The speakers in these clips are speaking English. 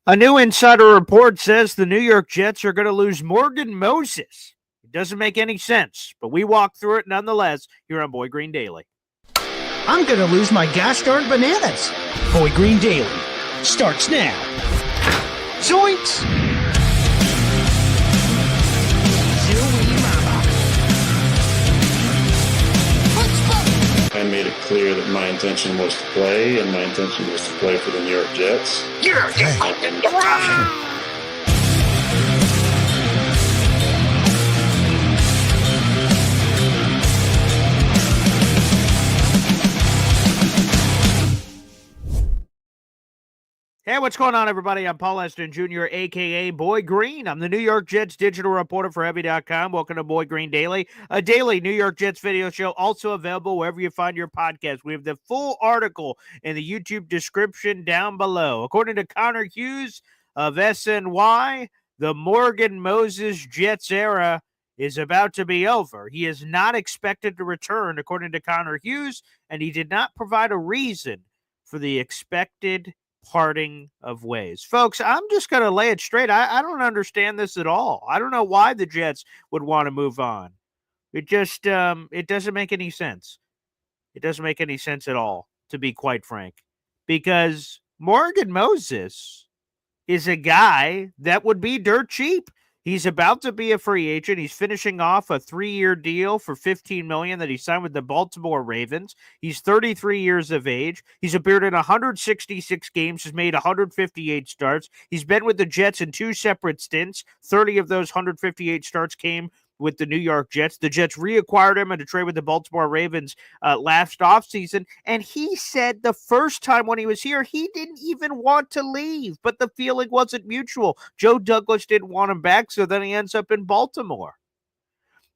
A new insider report says the New York Jets are going to lose Morgan Moses. It doesn't make any sense, but we walk through it nonetheless here on Boy Green Daily. I'm going to lose my gosh darn bananas. Boy Green Daily starts now. Zoinks! I made it clear that my intention was to play, and my intention was to play for the New York Jets. You're fucking wrong! Hey, what's going on, everybody? I'm Paul Eston Jr., a.k.a. Boy Green. I'm the New York Jets digital reporter for Heavy.com. Welcome to Boy Green Daily, a daily New York Jets video show, also available wherever you find your podcast. We have the full article in the YouTube description down below. According to Connor Hughes of SNY, the Morgan Moses Jets era is about to be over. He is not expected to return, according to Connor Hughes, and he did not provide a reason for the expected parting of ways. Folks, I'm just going to lay it straight. I don't understand this at all. I don't know why the Jets would want to move on. It just, it doesn't make any sense. It doesn't make any sense at all, to be quite frank, because Morgan Moses is a guy that would be dirt cheap. He's about to be a free agent. He's finishing off a 3-year deal for $15 million that he signed with the Baltimore Ravens. He's 33 years of age. He's appeared in 166 games, has made 158 starts. He's been with the Jets in 2 separate stints. 30 of those 158 starts came with the New York Jets. The Jets reacquired him in a trade with the Baltimore Ravens last offseason, and he said the first time when he was here, he didn't even want to leave, but the feeling wasn't mutual. Joe Douglas didn't want him back, so then he ends up in Baltimore.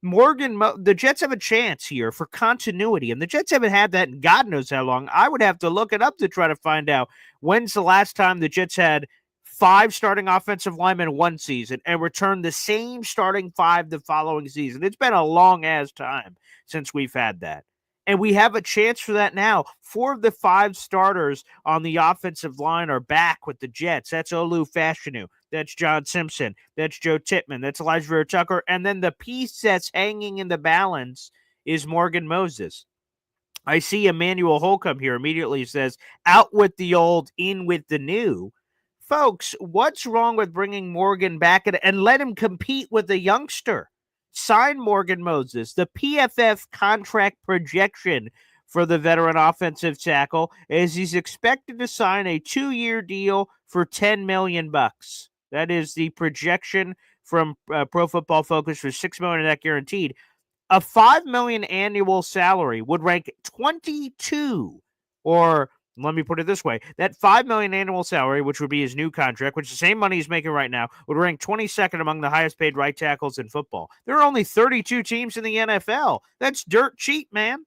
The Jets have a chance here for continuity, and the Jets haven't had that in God knows how long. I would have to look it up to try to find out when's the last time the Jets had 5 starting offensive linemen one season and return the same starting 5 the following season. It's been a long-ass time since we've had that. And we have a chance for that now. 4 of the 5 starters on the offensive line are back with the Jets. That's Olu Fashanu. That's John Simpson. That's Joe Tippmann. That's Elijah Vera Tucker. And then the piece that's hanging in the balance is Morgan Moses. I see Emmanuel Holcomb here immediately says, out with the old, in with the new. Folks, what's wrong with bringing Morgan back and let him compete with a youngster? Sign Morgan Moses. The PFF contract projection for the veteran offensive tackle is he's expected to sign a 2-year deal for $10 million. That is the projection from Pro Football Focus for $6 million of that guaranteed. A $5 million annual salary would rank 22, or let me put it this way. That $5 million annual salary, which would be his new contract, which is the same money he's making right now, would rank 22nd among the highest paid right tackles in football. There are only 32 teams in the NFL. That's dirt cheap, man.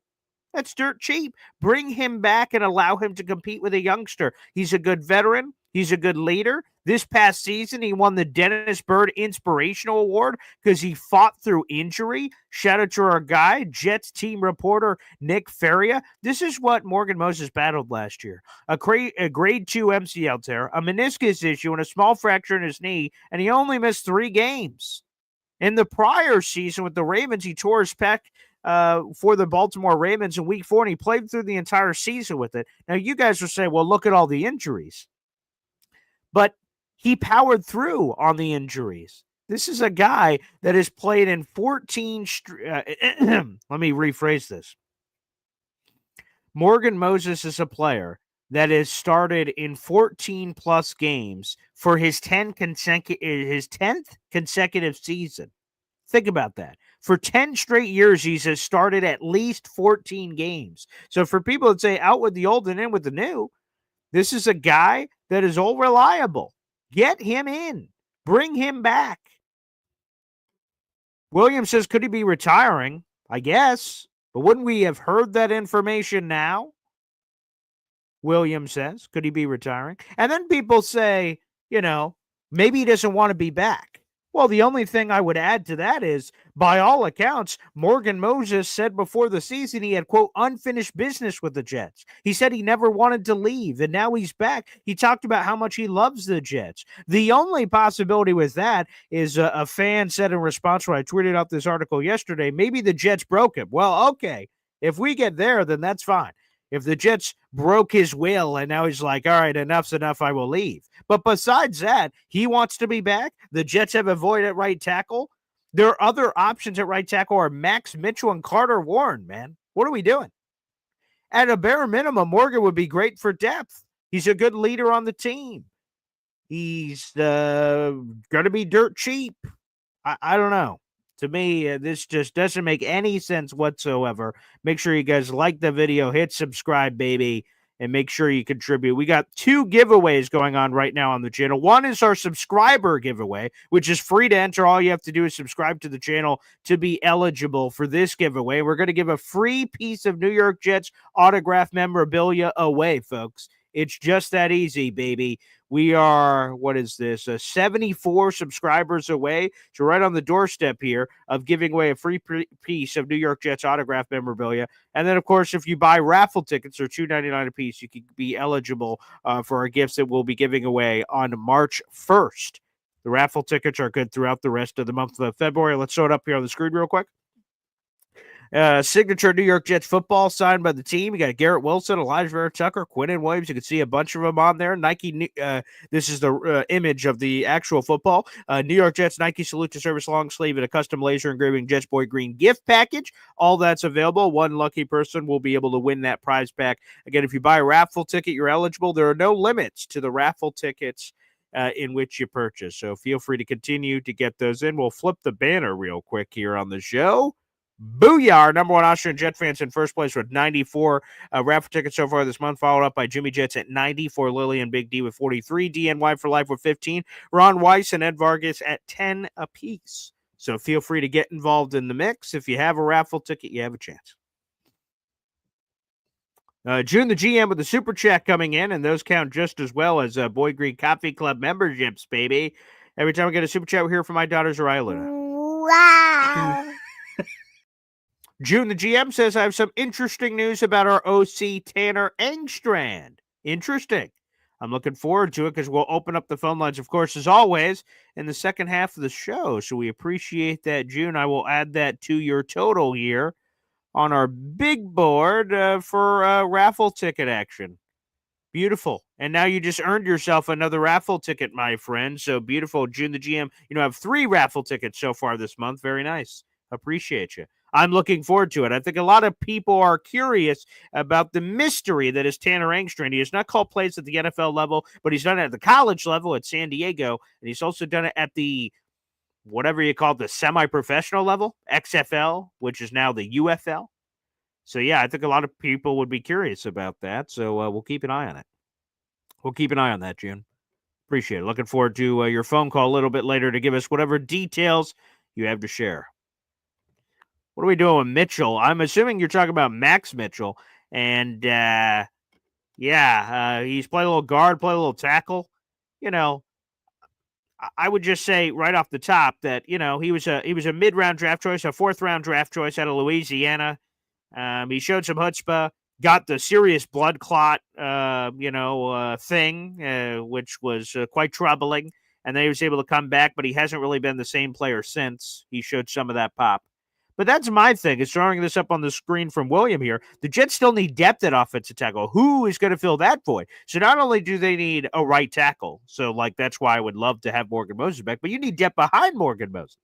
That's dirt cheap. Bring him back and allow him to compete with a youngster. He's a good veteran. He's a good leader. This past season, he won the Dennis Byrd Inspirational Award because he fought through injury. Shout out to our guy, Jets team reporter Nick Feria. This is what Morgan Moses battled last year. A grade 2 MCL tear, a meniscus issue, and a small fracture in his knee, and he only missed 3 games. In the prior season with the Ravens, he tore his pec for the Baltimore Ravens in Week 4, and he played through the entire season with it. Now, you guys will say, well, look at all the injuries. But he powered through on the injuries. This is a guy that has played in 14 let me rephrase this. Morgan Moses is a player that has started in 14-plus games for his 10th consecutive season. Think about that. For 10 straight years, he has started at least 14 games. So for people that say out with the old and in with the new, this is a guy that is all reliable. Get him in. Bring him back. Williams says, could he be retiring? I guess. But wouldn't we have heard that information now? Williams says, could he be retiring? And then people say, maybe he doesn't want to be back. Well, the only thing I would add to that is, by all accounts, Morgan Moses said before the season he had, quote, unfinished business with the Jets. He said he never wanted to leave, and now he's back. He talked about how much he loves the Jets. The only possibility with that is a fan said in response when I tweeted out this article yesterday, maybe the Jets broke him. Well, okay. If we get there, then that's fine. If the Jets broke his will and now he's like, all right, enough's enough, I will leave. But besides that, he wants to be back. The Jets have a void at right tackle. Their other options at right tackle are Max Mitchell and Carter Warren, man. What are we doing? At a bare minimum, Morgan would be great for depth. He's a good leader on the team. He's going to be dirt cheap. I don't know. To me, this just doesn't make any sense whatsoever. Make sure you guys like the video, hit subscribe, baby, and make sure you contribute. We got 2 giveaways going on right now on the channel. One is our subscriber giveaway, which is free to enter. All you have to do is subscribe to the channel to be eligible for this giveaway. We're going to give a free piece of New York Jets autograph memorabilia away, folks. It's just that easy, baby. We are, 74 subscribers away. So right on the doorstep here of giving away a free piece of New York Jets autograph memorabilia. And then, of course, if you buy raffle tickets, they're $2.99 a piece, you can be eligible for our gifts that we'll be giving away on March 1st. The raffle tickets are good throughout the rest of the month of February. Let's show it up here on the screen real quick. Signature New York Jets football signed by the team. You got Garrett Wilson, Elijah Vera Tucker, Quinton Williams. You can see a bunch of them on there. Nike, this is the image of the actual football. New York Jets Nike Salute to Service long sleeve and a custom laser engraving Jets Boy Green gift package. All that's available. One lucky person will be able to win that prize pack. Again, if you buy a raffle ticket, you're eligible. There are no limits to the raffle tickets in which you purchase. So feel free to continue to get those in. We'll flip the banner real quick here on the show. Booyah! Our number one Austrian Jet fans in first place with 94 raffle tickets so far this month, followed up by Jimmy Jets at 90, for Lily and Big D with 43, DNY for Life with 15, Ron Weiss and Ed Vargas at 10 apiece. So feel free to get involved in the mix. If you have a raffle ticket, you have a chance. June the GM with the super chat coming in, and those count just as well as Boy Green Coffee Club memberships, baby. Every time I get a super chat, we hear from my daughters or Luna. Wow. June the GM says, I have some interesting news about our OC Tanner Engstrand. Interesting. I'm looking forward to it because we'll open up the phone lines, of course, as always, in the second half of the show. So we appreciate that, June. I will add that to your total here on our big board for raffle ticket action. Beautiful. And now you just earned yourself another raffle ticket, my friend. So beautiful. June the GM, I have 3 raffle tickets so far this month. Very nice. Appreciate you. I'm looking forward to it. I think a lot of people are curious about the mystery that is Tanner Engstrand. He has not called plays at the NFL level, but he's done it at the college level at San Diego, and he's also done it at the, whatever you call it, the semi-professional level, XFL, which is now the UFL. So, yeah, I think a lot of people would be curious about that, so we'll keep an eye on it. We'll keep an eye on that, June. Appreciate it. Looking forward to your phone call a little bit later to give us whatever details you have to share. What are we doing with Mitchell? I'm assuming you're talking about Max Mitchell. And, he's played a little guard, played a little tackle. I would just say right off the top that, he was a mid-round draft choice, a 4th-round draft choice out of Louisiana. He showed some chutzpah, got the serious blood clot, thing, which was quite troubling. And then he was able to come back, but he hasn't really been the same player since. He showed some of that pop. But that's my thing, is throwing this up on the screen from William here. The Jets still need depth at offensive tackle. Who is going to fill that void? So not only do they need a right tackle, so that's why I would love to have Morgan Moses back, but you need depth behind Morgan Moses.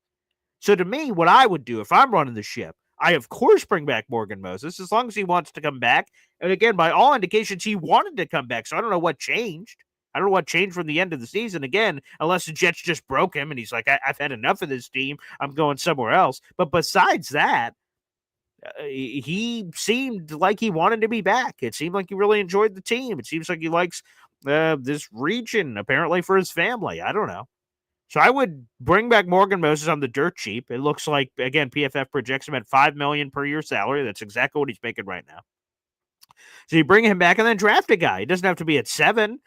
So to me, what I would do if I'm running the ship, I of course bring back Morgan Moses as long as he wants to come back. And again, by all indications, he wanted to come back. So I don't know what changed. I don't know what changed from the end of the season again, unless the Jets just broke him and he's like, I've had enough of this team. I'm going somewhere else. But besides that, he seemed like he wanted to be back. It seemed like he really enjoyed the team. It seems like he likes this region, apparently, for his family. I don't know. So I would bring back Morgan Moses on the dirt cheap. It looks like, again, PFF projects him at $5 million per year salary. That's exactly what he's making right now. So you bring him back and then draft a guy. He doesn't have to be at 7.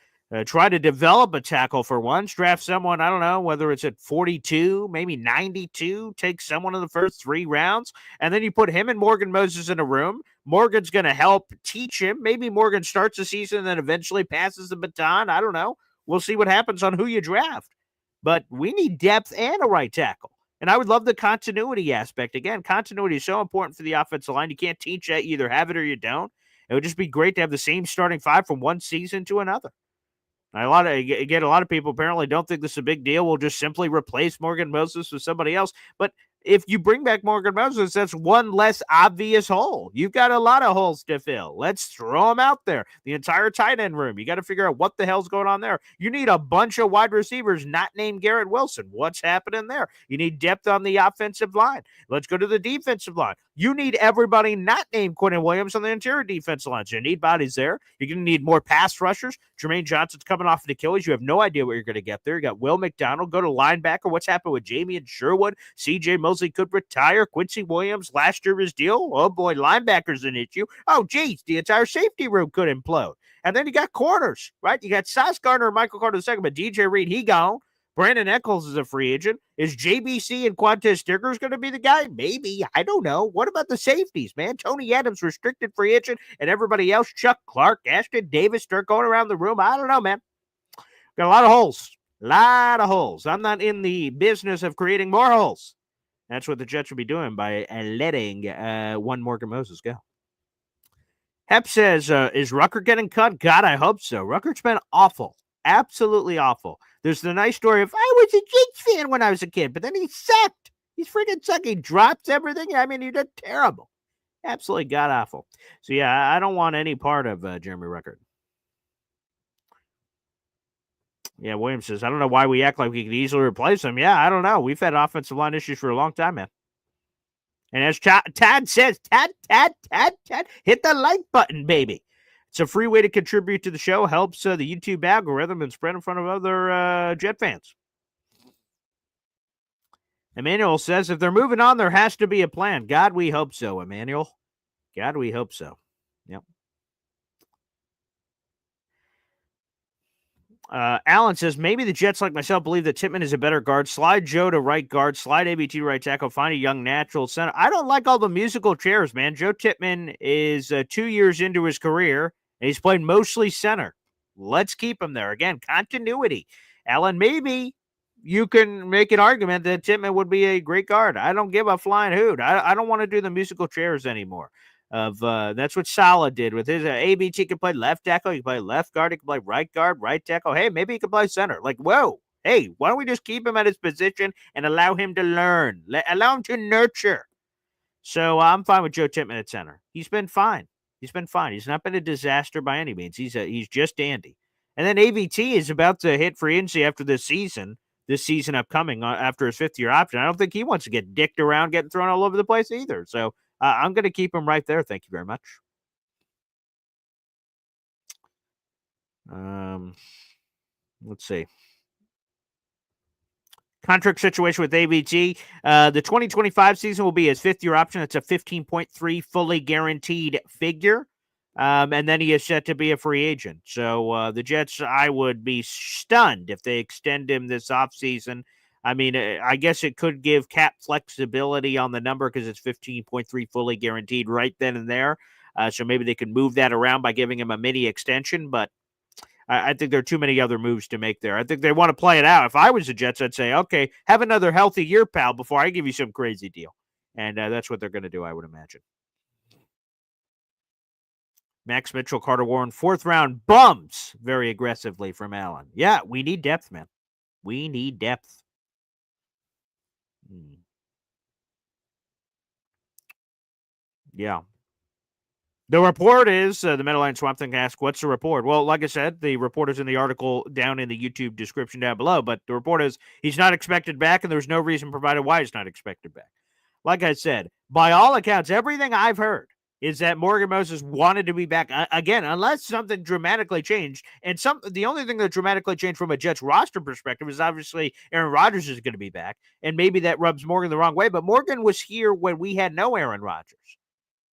Try to develop a tackle for once. Draft someone, I don't know, whether it's at 42, maybe 92. Take someone in the first 3 rounds, and then you put him and Morgan Moses in a room. Morgan's going to help teach him. Maybe Morgan starts the season and then eventually passes the baton. I don't know. We'll see what happens on who you draft. But we need depth and a right tackle. And I would love the continuity aspect. Again, continuity is so important for the offensive line. You can't teach that. You either have it or you don't. It would just be great to have the same starting 5 from one season to another. A lot of people apparently don't think this is a big deal. We'll just simply replace Morgan Moses with somebody else. But if you bring back Morgan Moses, that's one less obvious hole. You've got a lot of holes to fill. Let's throw them out there. The entire tight end room. You got to figure out what the hell's going on there. You need a bunch of wide receivers not named Garrett Wilson. What's happening there? You need depth on the offensive line. Let's go to the defensive line. You need everybody not named Quincy Williams on the interior defensive line. So you need bodies there. You're going to need more pass rushers. Jermaine Johnson's coming off an Achilles. You have no idea what you're going to get there. You got Will McDonald. Go to linebacker. What's happened with Jamie and Sherwood? CJ Mosley could retire. Quincy Williams last year his deal. Oh boy, linebackers an issue. Oh geez, the entire safety room could implode. And then you got corners, right? You got Sauce Gardner and Michael Carter II, but DJ Reed, he gone. Brandon Eccles is a free agent. Is JBC and Quantez Stickers going to be the guy? Maybe. I don't know. What about the safeties, man? Tony Adams, restricted free agent, and everybody else, Chuck Clark, Ashton Davis, start going around the room. I don't know, man. Got a lot of holes. I'm not in the business of creating more holes. That's what the Jets would be doing by letting one Morgan Moses go. Hep says, is Rucker getting cut? God, I hope so. Rucker's been awful. Absolutely awful. There's the nice story of, I was a Jets fan when I was a kid, but then he sucked. He's freaking sucked. He drops everything. I mean, he did terrible. Absolutely god-awful. So, yeah, I don't want any part of Jeremy Rucker. Yeah, Williams says, I don't know why we act like we could easily replace him. Yeah, I don't know. We've had offensive line issues for a long time, man. And as Tad says, Tad, hit the like button, baby. It's a free way to contribute to the show. Helps the YouTube algorithm and spread in front of other Jet fans. Emmanuel says, if they're moving on, there has to be a plan. God, we hope so, Emmanuel. God, we hope so. Yep. Alan says, maybe the Jets, like myself, believe that Tippmann is a better guard. Slide Joe to right guard. Slide ABT to right tackle. Find a young natural center. I don't like all the musical chairs, man. Joe Tippmann is 2 years into his career, and he's played mostly center. Let's keep him there. Again, continuity. Alan, maybe you can make an argument that Tippmann would be a great guard. I don't give a flying hoot. I don't want to do the musical chairs anymore. That's what Salah did with his ABT. Can play left tackle, he can play left guard, he can play right guard, right tackle. Hey, maybe he can play center. Like, whoa, hey, why don't we just keep him at his position and allow him to learn, allow him to nurture? So I'm fine with Joe Tippmann at center. He's been fine. He's not been a disaster by any means. He's just dandy. And then ABT is about to hit free agency after this season upcoming after his 5th year option. I don't think he wants to get dicked around, getting thrown all over the place either. So I'm going to keep him right there. Thank you very much. Let's see. Contract situation with ABT. The 2025 season will be his 5th year option. It's a 15.3 fully guaranteed figure. And then he is set to be a free agent. So the Jets, I would be stunned if they extend him this offseason. I mean, I guess it could give cap flexibility on the number because it's 15.3 fully guaranteed right then and there. So maybe they could move that around by giving him a mini extension. But I think there are too many other moves to make there. I think they want to play it out. If I was the Jets, I'd say, okay, have another healthy year, pal, before I give you some crazy deal. And that's what they're going to do, I would imagine. Max Mitchell, Carter Warren, 4th round bums very aggressively from Allen. Yeah, we need depth, man. We need depth. Yeah. The report is, the Meadowline Swamp Thing asked, what's the report? Well, like I said, the report is in the article down in the YouTube description down below, but the report is he's not expected back, and there's no reason provided why he's not expected back. Like I said, by all accounts, everything I've heard is that Morgan Moses wanted to be back again, unless something dramatically changed. And the only thing that dramatically changed from a Jets roster perspective is obviously Aaron Rodgers is going to be back, and maybe that rubs Morgan the wrong way. But Morgan was here when we had no Aaron Rodgers,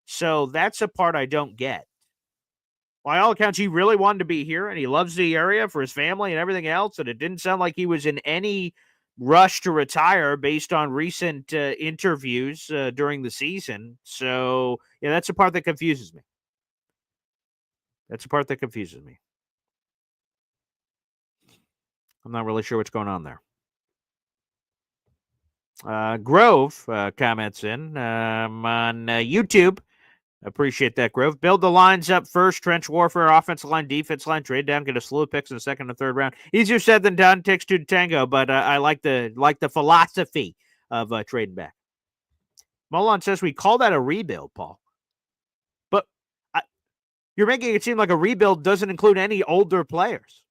so that's a part I don't get. by all accounts, he really wanted to be here, and he loves the area for his family and everything else, and it didn't sound like he was in any rush to retire based on recent interviews during the season. So, yeah, that's the part that confuses me. I'm not really sure what's going on there. Grove comments in on YouTube. Appreciate that, Grove. Build the lines up first. Trench warfare, offensive line, defense line. Trade down, get a slew of picks in the second and third round. Easier said than done. Takes two to tango, but I like the philosophy of trading back. Molon says we call that a rebuild, Paul. But you're making it seem like a rebuild doesn't include any older players.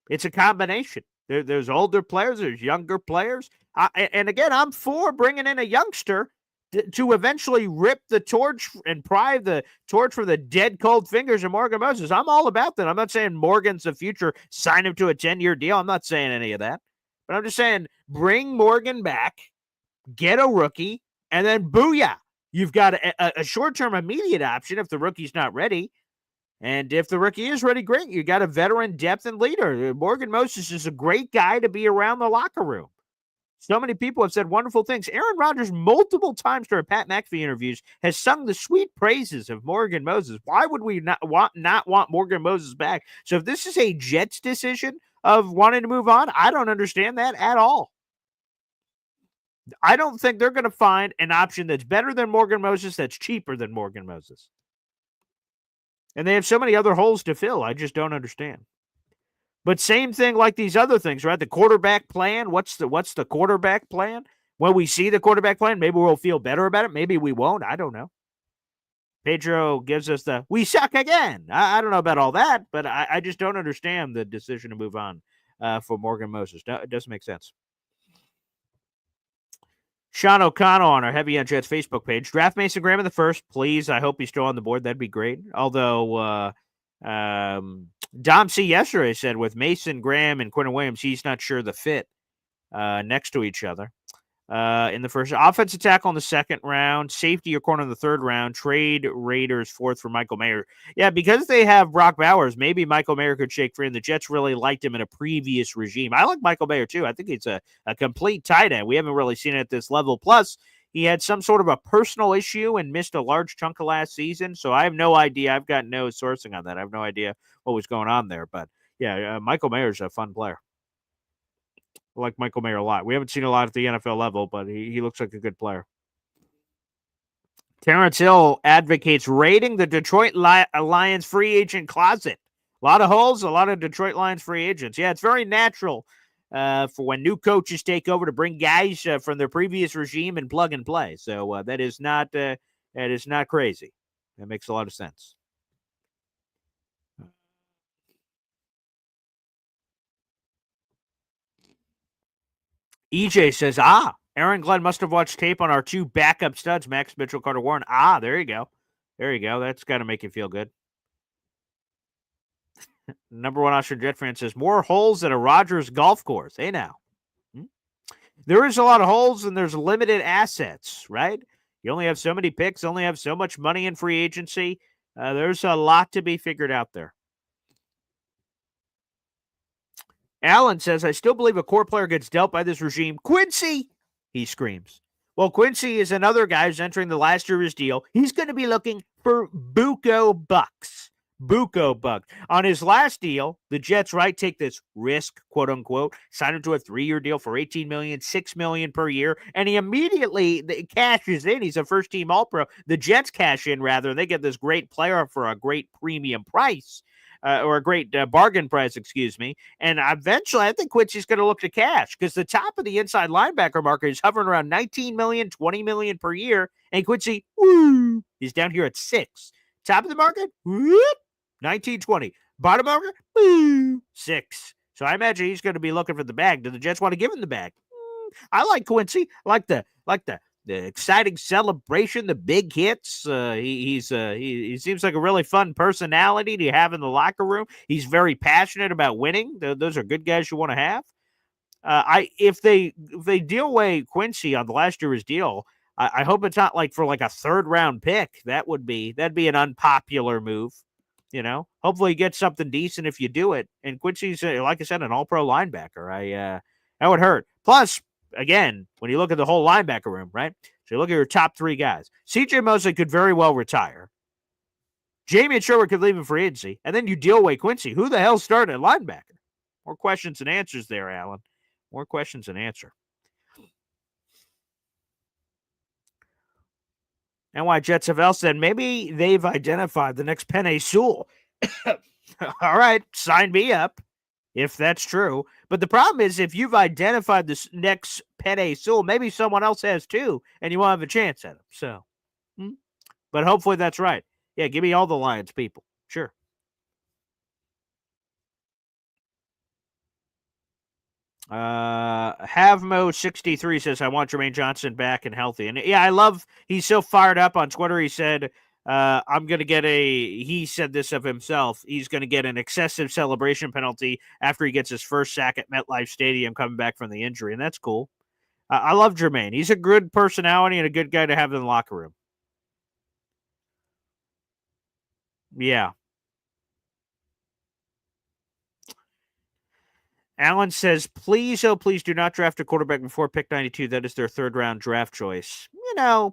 It's a combination. There's older players. There's younger players. And again, I'm for bringing in a youngster to eventually rip the torch and pry the torch from the dead cold fingers of Morgan Moses. I'm all about that. I'm not saying Morgan's the future, sign him to a 10-year deal. I'm not saying any of that. But I'm just saying bring Morgan back, get a rookie, and then booyah. You've got a short-term immediate option if the rookie's not ready. And if the rookie is ready, great. You got a veteran depth and leader. Morgan Moses is a great guy to be around the locker room. So many people have said wonderful things. Aaron Rodgers, multiple times during Pat McAfee interviews, has sung the sweet praises of Morgan Moses. Why would we not want Morgan Moses back? So if this is a Jets decision of wanting to move on, I don't understand that at all. I don't think they're going to find an option that's better than Morgan Moses, that's cheaper than Morgan Moses. And they have so many other holes to fill. I just don't understand. But same thing like these other things, right? The quarterback plan. What's the quarterback plan? When we see the quarterback plan, maybe we'll feel better about it. Maybe we won't. I don't know. Pedro gives us we suck again. I don't know about all that, but I just don't understand the decision to move on for Morgan Moses. It doesn't make sense. Sean O'Connell on our Heavy on Jets Facebook page. Draft Mason Graham in the first, please. I hope he's still on the board. That'd be great. Although Dom C. yesterday said with Mason Graham and Quincy Williams, he's not sure the fit next to each other. In the first, offensive tackle in the second round, safety or corner in the third round, trade Raiders fourth for Michael Mayer. Yeah, because they have Brock Bowers, maybe Michael Mayer could shake free, and the Jets really liked him in a previous regime. I like Michael Mayer too. I think he's a complete tight end. We haven't really seen it at this level. Plus, he had some sort of a personal issue and missed a large chunk of last season, so I have no idea. I've got no sourcing on that. I have no idea what was going on there. But, yeah, Michael Mayer's a fun player. I like Michael Mayer a lot. We haven't seen a lot at the NFL level, but he looks like a good player. Terrence Hill advocates raiding the Detroit Lions free agent closet. A lot of holes, a lot of Detroit Lions free agents. Yeah, it's very natural for when new coaches take over to bring guys from their previous regime and plug and play. So that is not crazy. That makes a lot of sense. EJ says, Aaron Glenn must have watched tape on our two backup studs, Max Mitchell, Carter Warren. There you go. There you go. That's got to make you feel good. Number one Austrian Jet fan says, more holes at a Rodgers golf course. Hey, now. There is a lot of holes and there's limited assets, right? You only have so many picks, only have so much money in free agency. There's a lot to be figured out there. Alan says, I still believe a core player gets dealt by this regime. Quincy, he screams. Well, Quincy is another guy who's entering the last year of his deal. He's going to be looking for buco bucks. Buco bucks. On his last deal, the Jets, right, take this risk, quote unquote, sign him to a 3-year deal for $18 million, $6 million per year, and he immediately cashes in. He's a first-team All-Pro. The Jets cash in, rather, and they get this great player for a great premium price. Or a great bargain price, excuse me. And eventually, I think Quincy's going to look to cash because the top of the inside linebacker market is hovering around $19 million, $20 million per year. And Quincy, he's down here at 6. Top of the market, 19, 20. Bottom market, 6. So I imagine he's going to be looking for the bag. Do the Jets want to give him the bag? I like Quincy. I like the exciting celebration, the big hits. He seems like a really fun personality to have in the locker room. He's very passionate about winning. Those are good guys you want to have. If they deal away Quincy on the last year's deal, I hope it's not like for like a 3rd round pick. That'd be an unpopular move. Hopefully you get something decent if you do it. And Quincy's, like I said, an all-pro linebacker. That would hurt. Plus, again, when you look at the whole linebacker room, right? So you look at your top three guys. C.J. Mosley could very well retire. Jamie Sherwood could leave in free agency. And then you deal away Quincy. Who the hell started at linebacker? More questions and answers there, Alan. More questions and answer. NY Jets have else said maybe they've identified the next Penei Sewell. All right, sign me up if that's true. But the problem is if you've identified this next Penei Sewell, maybe someone else has too, and you won't have a chance at him. So, but hopefully that's right. Yeah, give me all the Lions people. Sure. Havmo63 says, I want Jermaine Johnson back and healthy. And yeah, he's so fired up on Twitter. He said, I'm going to he said this of himself, he's going to get an excessive celebration penalty after he gets his first sack at MetLife Stadium coming back from the injury. And that's cool. I love Jermaine. He's a good personality and a good guy to have in the locker room. Yeah. Alan says, please, oh, please do not draft a quarterback before pick 92. That is their third-round draft choice. I'm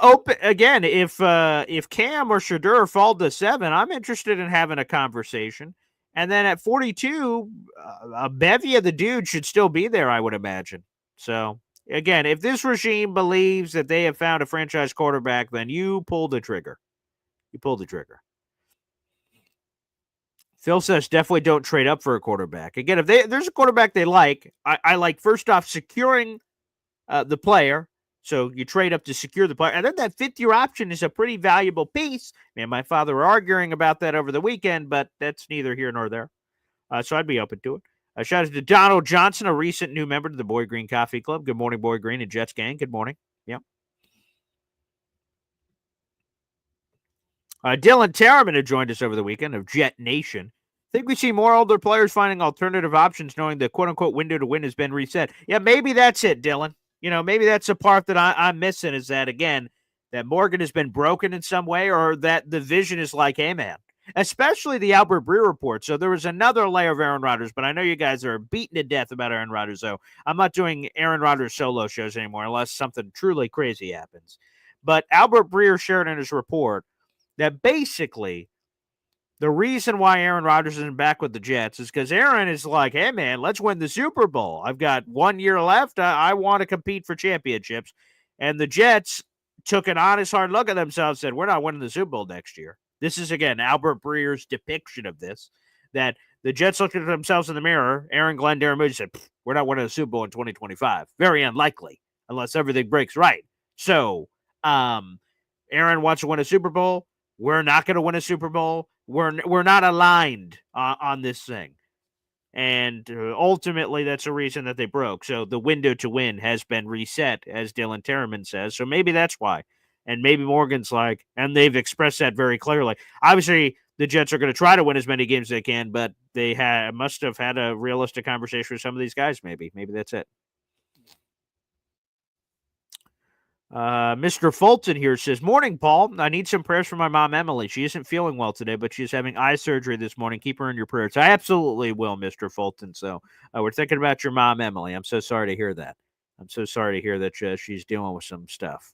open. Again, if Cam or Shadur fall to 7, I'm interested in having a conversation. And then at 42, a bevy of the dudes should still be there, I would imagine. So, again, if this regime believes that they have found a franchise quarterback, then you pull the trigger. You pull the trigger. Phil says definitely don't trade up for a quarterback. Again, if there's a quarterback they like, I like first off securing the player. So you trade up to secure the player. And then that fifth-year option is a pretty valuable piece. Me and my father were arguing about that over the weekend, but that's neither here nor there. So I'd be open to it. Shout out to Donald Johnson, a recent new member to the Boy Green Coffee Club. Good morning, Boy Green and Jets gang. Good morning. Yep. Dylan Terriman had joined us over the weekend of Jet Nation. I think we see more older players finding alternative options knowing the quote-unquote window to win has been reset. Yeah, maybe that's it, Dylan. Maybe that's the part that I'm missing is that, again, that Morgan has been broken in some way or that the vision is like, hey, man, especially the Albert Breer report. So there was another layer of Aaron Rodgers, but I know you guys are beaten to death about Aaron Rodgers, so I'm not doing Aaron Rodgers solo shows anymore unless something truly crazy happens. But Albert Breer shared in his report that basically the reason why Aaron Rodgers isn't back with the Jets is because Aaron is like, hey, man, let's win the Super Bowl. I've got 1 year left. I want to compete for championships. And the Jets took an honest, hard look at themselves and said, we're not winning the Super Bowl next year. This is, again, Albert Breer's depiction of this, that the Jets looked at themselves in the mirror. Aaron Glenn, Darren Moody said, we're not winning the Super Bowl in 2025. Very unlikely unless everything breaks right. So Aaron wants to win a Super Bowl. We're not going to win a Super Bowl. We're not aligned on this thing. And ultimately, that's the reason that they broke. So the window to win has been reset, as Dylan Terriman says. So maybe that's why. And maybe Morgan's like, and they've expressed that very clearly. Obviously, the Jets are going to try to win as many games as they can, but they must have had a realistic conversation with some of these guys, maybe. Maybe that's it. Mr. Fulton here says, morning, Paul. I need some prayers for my mom, Emily. She isn't feeling well today, but she's having eye surgery this morning. Keep her in your prayers. I absolutely will, Mr. Fulton. So we're thinking about your mom, Emily. I'm so sorry to hear that. I'm so sorry to hear that she's dealing with some stuff.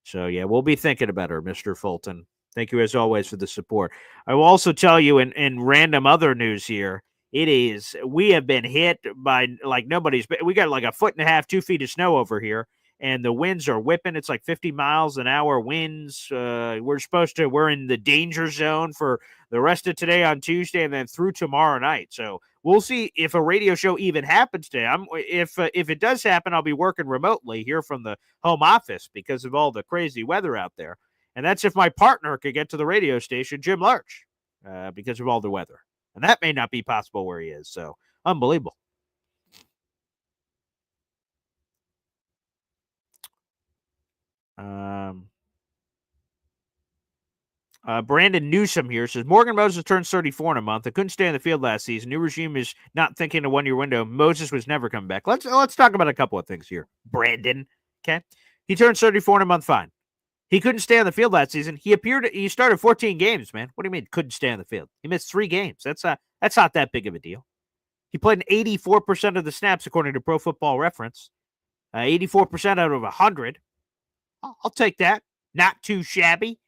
So, yeah, we'll be thinking about her, Mr. Fulton. Thank you, as always, for the support. I will also tell you in random other news here, we have been hit by like nobody's. We got like 1.5 feet, 2 feet of snow over here. And the winds are whipping. It's like 50 miles an hour winds. We're in the danger zone for the rest of today on Tuesday and then through tomorrow night. So we'll see if a radio show even happens today. If it does happen, I'll be working remotely here from the home office because of all the crazy weather out there. And that's if my partner could get to the radio station, Jim Lurch, because of all the weather. And that may not be possible where he is. So unbelievable. Brandon Newsom here says, Morgan Moses turns 34 in a month. I couldn't stay on the field last season. New regime is not thinking a 1 year window. Moses was never coming back. Let's talk about a couple of things here. Brandon, okay? He turns 34 in a month, fine. He couldn't stay on the field last season. He started 14 games, man. What do you mean couldn't stay on the field? He missed 3 games. That's not that big of a deal. He played in 84% of the snaps according to Pro Football Reference. 84% out of 100. I'll take that. Not too shabby.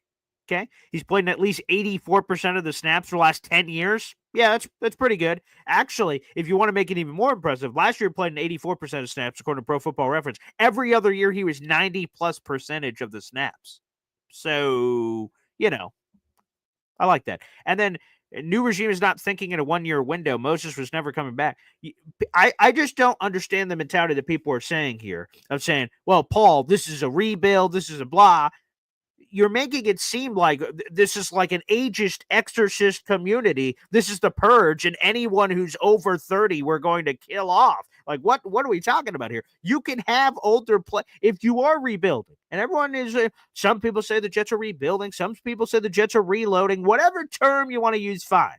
Okay. He's played in at least 84% of the snaps for the last 10 years. Yeah, that's pretty good. Actually, if you want to make it even more impressive, last year he played in 84% of snaps according to Pro Football Reference. Every other year he was 90+% of the snaps. So, I like that. And then new regime is not thinking in a 1-year window. Moses was never coming back. I just don't understand the mentality that people are saying here of saying, well, Paul, this is a rebuild. This is a blah. You're making it seem like this is like an ageist exorcist community. This is the purge, and anyone who's over 30, we're going to kill off. Like, what are we talking about here? You can have older play if you are rebuilding. And everyone is, some people say the Jets are rebuilding. Some people say the Jets are reloading. Whatever term you want to use, fine.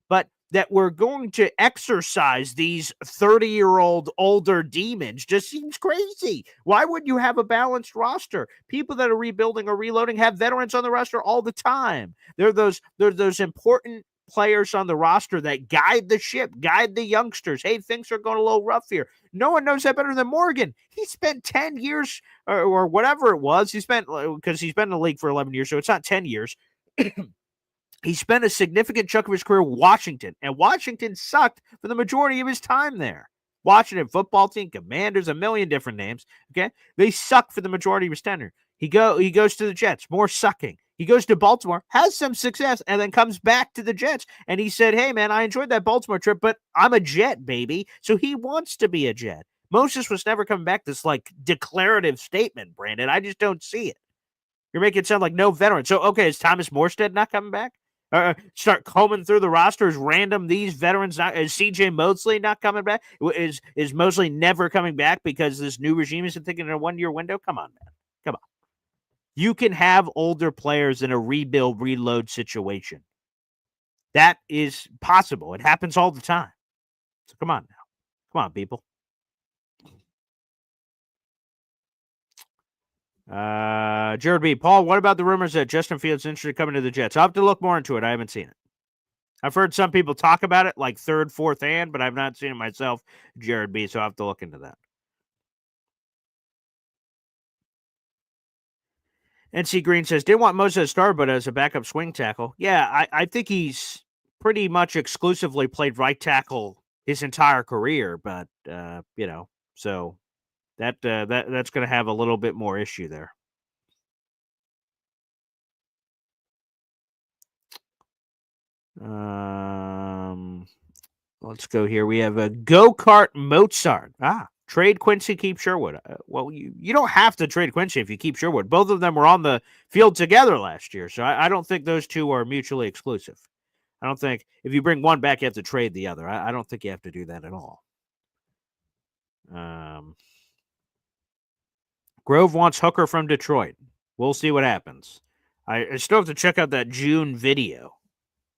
But that we're going to exercise these 30-year-old older demons just seems crazy. Why would you have a balanced roster? People that are rebuilding or reloading have veterans on the roster all the time. They're those important players on the roster that guide the ship, guide the youngsters. Hey, things are going a little rough here. No one knows that better than Morgan. He spent 10 years or whatever it was. Because he's been in the league for 11 years, so it's not 10 years. He spent a significant chunk of his career in Washington, and Washington sucked for the majority of his time there. Washington football team, Commanders, a million different names. Okay, they suck for the majority of his tenure. He goes to the Jets, more sucking. He goes to Baltimore, has some success, and then comes back to the Jets. And he said, "Hey, man, I enjoyed that Baltimore trip, but I'm a Jet, baby." So he wants to be a Jet. Moses was never coming back. This like declarative statement, Brandon. I just don't see it. You're making it sound like no veteran. So okay, is Thomas Morstead not coming back? Start combing through the rosters, random these veterans. Is CJ Mosley not coming back? Is Mosley never coming back because this new regime isn't thinking in a 1-year window? Come on, man. Come on. You can have older players in a rebuild, reload situation. That is possible. It happens all the time. So come on now. Come on, people. Jared B. Paul, what about the rumors that Justin Fields is interested in coming to the Jets? I'll have to look more into it. I haven't seen it. I've heard some people talk about it like third, fourth hand, but I've not seen it myself, Jared B., so I'll have to look into that. NC Green says, didn't want Moses to start, but as a backup swing tackle. Yeah, I think he's pretty much exclusively played right tackle his entire career, but, so that's going to have a little bit more issue there. Let's go here. We have a go-kart Mozart. Trade Quincy, keep Sherwood. Well, you don't have to trade Quincy if you keep Sherwood. Both of them were on the field together last year, so I don't think those two are mutually exclusive. I don't think if you bring one back, you have to trade the other. I don't think you have to do that at all. Grove wants Hooker from Detroit. We'll see what happens. I still have to check out that June video.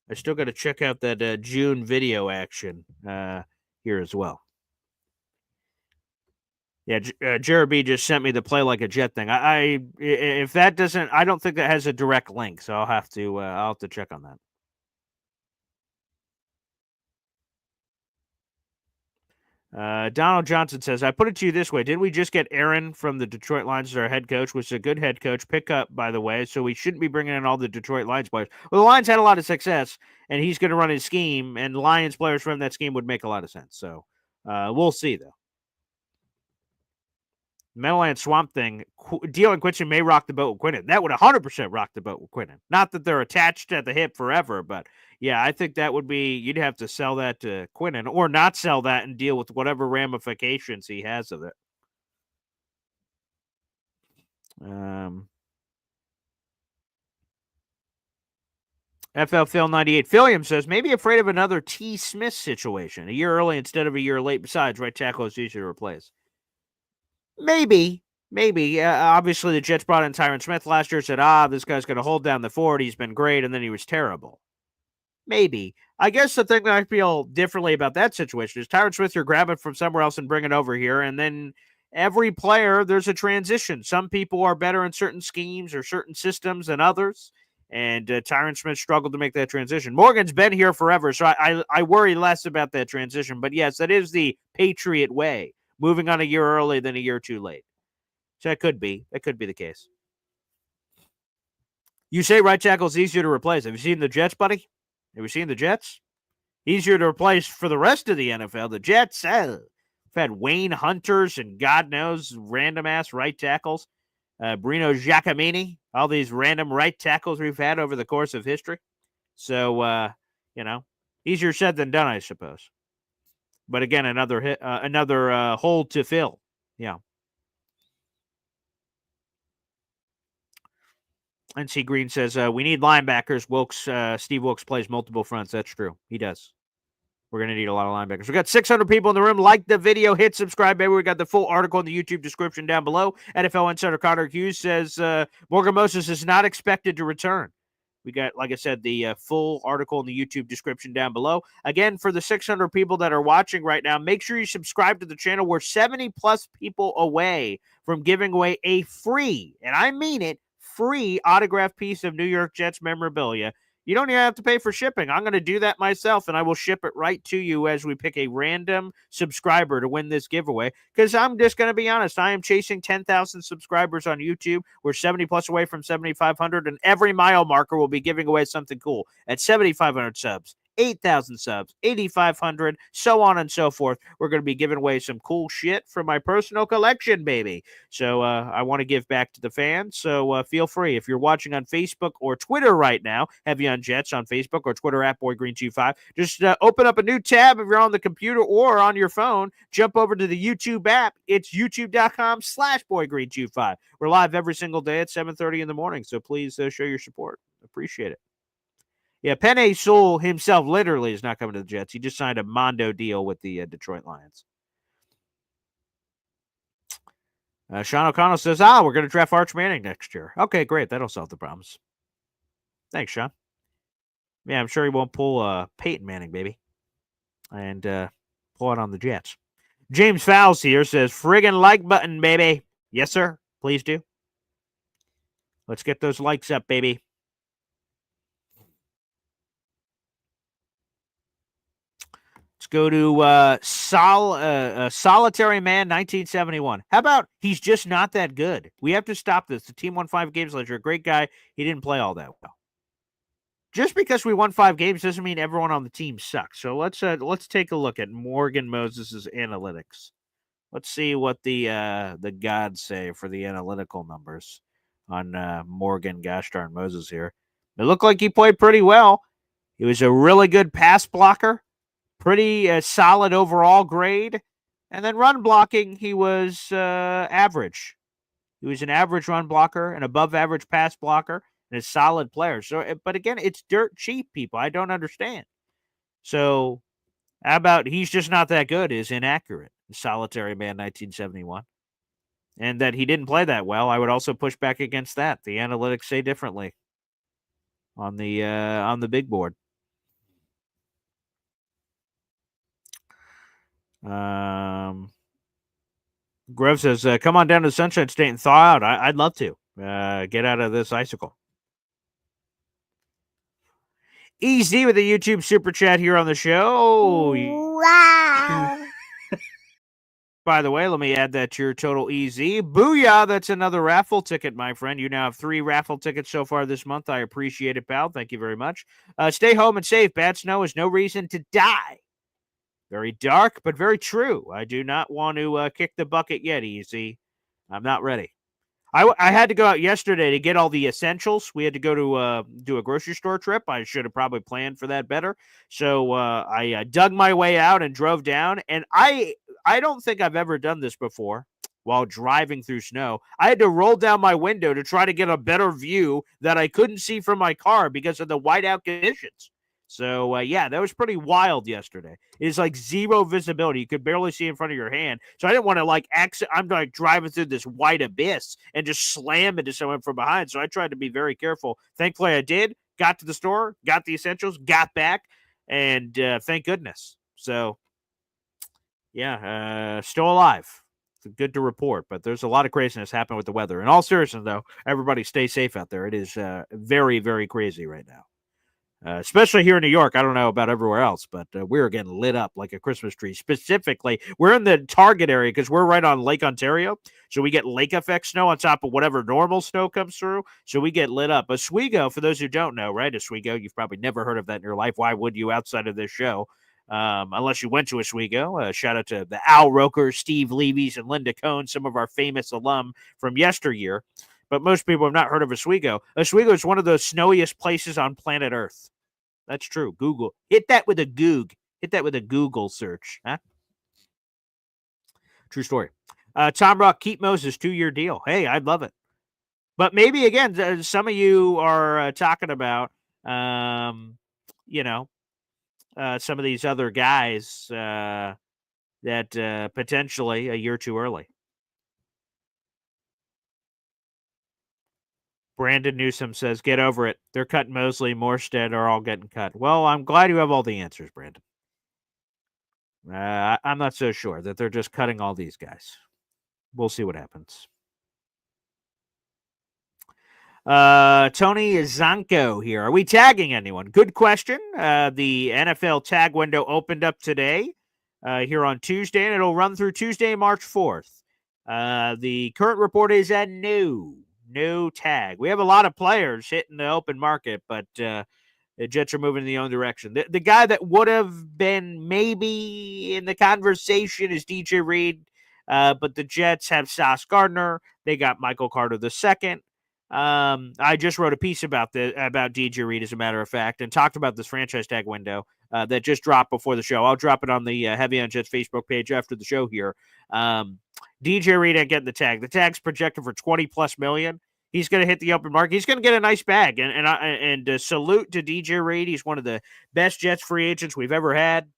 I still got to check out that June video action here as well. Yeah, Jared B just sent me the play like a Jet thing. If that doesn't, I don't think that has a direct link, so I'll have to check on that. Donald Johnson says, I put it to you this way. Didn't we just get Aaron from the Detroit Lions as our head coach, which is a good head coach pickup, by the way, so we shouldn't be bringing in all the Detroit Lions players. Well, the Lions had a lot of success, and he's going to run his scheme, and Lions players from that scheme would make a lot of sense. So we'll see, though. Meadowland Swamp Thing, dealing Quincy may rock the boat with Quinnen. That would 100% rock the boat with Quinnen. Not that they're attached at the hip forever, but yeah, I think that would be, you'd have to sell that to Quinnen or not sell that and deal with whatever ramifications he has of it. FL Phil 98. William says, maybe afraid of another T. Smith situation. A year early instead of a year late. Besides, right tackle is easier to replace. Maybe. Obviously, the Jets brought in Tyron Smith last year, said, this guy's going to hold down the fort. He's been great, and then he was terrible. Maybe. I guess the thing that I feel differently about that situation is Tyron Smith, you're grabbing from somewhere else and bringing over here, and then every player, there's a transition. Some people are better in certain schemes or certain systems than others. And Tyron Smith struggled to make that transition. Morgan's been here forever, so I worry less about that transition. But yes, that is the Patriot way, moving on a year early than a year too late. So that could be the case. You say right tackle is easier to replace. Have you seen the Jets, buddy? Have you seen the Jets? Easier to replace for the rest of the NFL. The Jets, we've had Wayne Hunters and God knows random-ass right tackles. Bruno Giacomini, all these random right tackles we've had over the course of history. So, easier said than done, I suppose. But again, another hole to fill. Yeah. NC Green says, we need linebackers. Steve Wilkes plays multiple fronts. That's true. He does. We're going to need a lot of linebackers. We got 600 people in the room. Like the video. Hit subscribe, baby. We got the full article in the YouTube description down below. NFL insider Connor Hughes says Morgan Moses is not expected to return. We got, like I said, the full article in the YouTube description down below. Again, for the 600 people that are watching right now, make sure you subscribe to the channel. We're 70-plus people away from giving away a free, and I mean it, free autographed piece of New York Jets memorabilia. You don't even have to pay for shipping. I'm going to do that myself, and I will ship it right to you as we pick a random subscriber to win this giveaway. Because I'm just going to be honest. I am chasing 10,000 subscribers on YouTube. We're 70-plus away from 7,500, and every mile marker will be giving away something cool. At 7,500 subs, 8,000 subs, 8,500, so on and so forth. We're going to be giving away some cool shit from my personal collection, baby. So I want to give back to the fans. So feel free. If you're watching on Facebook or Twitter right now, Heavy on Jets on Facebook or Twitter at BoyGreen25, just open up a new tab if you're on the computer or on your phone. Jump over to the YouTube app. It's youtube.com/BoyGreen25. We're live every single day at 7:30 in the morning. So please show your support. Appreciate it. Yeah, Penei Sewell himself literally is not coming to the Jets. He just signed a Mondo deal with the Detroit Lions. Sean O'Connell says, we're going to draft Arch Manning next year. Okay, great. That'll solve the problems. Thanks, Sean. Yeah, I'm sure he won't pull Peyton Manning, baby, and pull it on the Jets. James Fowles here says, friggin' like button, baby. Yes, sir. Please do. Let's get those likes up, baby. Let's go to Solitary Man 1971. How about he's just not that good? We have to stop this. The team won 5 games last year. Great guy. He didn't play all that well. Just because we won 5 games doesn't mean everyone on the team sucks. So let's take a look at Morgan Moses' analytics. Let's see what the gods say for the analytical numbers on Morgan gosh darn Moses here. It looked like he played pretty well. He was a really good pass blocker. Pretty solid overall grade. And then run blocking, he was average. He was an average run blocker, an above average pass blocker, and a solid player. So, but again, it's dirt cheap, people. I don't understand. So, how about he's just not that good is inaccurate. Solitary Man 1971. And that he didn't play that well, I would also push back against that. The analytics say differently on the big board. Grove says, come on down to the Sunshine State and thaw out. I'd love to get out of this icicle. Easy with the YouTube super chat here on the show. Wow. By the way, let me add that to your total easy. Booyah, that's another raffle ticket, my friend. You now have 3 raffle tickets so far this month. I appreciate it, pal. Thank you very much. Stay home and safe. Bad snow is no reason to die. Very dark, but very true. I do not want to kick the bucket yet, Easy. I'm not ready. I had to go out yesterday to get all the essentials. We had to go to do a grocery store trip. I should have probably planned for that better. So I dug my way out and drove down. And I don't think I've ever done this before while driving through snow. I had to roll down my window to try to get a better view that I couldn't see from my car because of the whiteout conditions. So, yeah, that was pretty wild yesterday. It's like zero visibility. You could barely see in front of your hand. So I didn't want to, I'm like driving through this white abyss and just slam into someone from behind. So I tried to be very careful. Thankfully, I did. Got to the store, got the essentials, got back, and thank goodness. So, yeah, still alive good to report. But there's a lot of craziness happening with the weather. In all seriousness, though, everybody stay safe out there. It is very, very crazy right now. Especially here in New York. I don't know about everywhere else, but we're getting lit up like a Christmas tree. Specifically, we're in the Target area because we're right on Lake Ontario. So we get lake effect snow on top of whatever normal snow comes through. So we get lit up. Oswego, for those who don't know, right? Oswego, you've probably never heard of that in your life. Why would you outside of this show? Unless you went to Oswego. Shout out to the Al Roker, Steve Levy's, and Linda Cohn, some of our famous alum from yesteryear. But most people have not heard of Oswego. Oswego is one of the snowiest places on planet Earth. That's true. Google. Hit that with a Goog. Hit that with a Google search. Huh? True story. Tom Rock, keep Moses 2-year deal. Hey, I'd love it. But maybe, again, some of you are talking about, some of these other guys that potentially a year too early. Brandon Newsom says, get over it. They're cutting Mosley, Morstead are all getting cut. Well, I'm glad you have all the answers, Brandon. I'm not so sure that they're just cutting all these guys. We'll see what happens. Tony Zanko here. Are we tagging anyone? Good question. The NFL tag window opened up today here on Tuesday, and it'll run through Tuesday, March 4th. The current report is a no tag. We have a lot of players hitting the open market, but the Jets are moving in the own direction. The guy that would have been maybe in the conversation is DJ Reed, but the Jets have Sauce Gardner. They got Michael Carter II. I just wrote a piece about DJ Reed, as a matter of fact, and talked about this franchise tag window that just dropped before the show. I'll drop it on the Heavy on Jets Facebook page after the show here. DJ Reed ain't getting the tag. The tag's projected for $20+ million. He's going to hit the open market. He's going to get a nice bag. And salute to DJ Reed. He's one of the best Jets free agents we've ever had.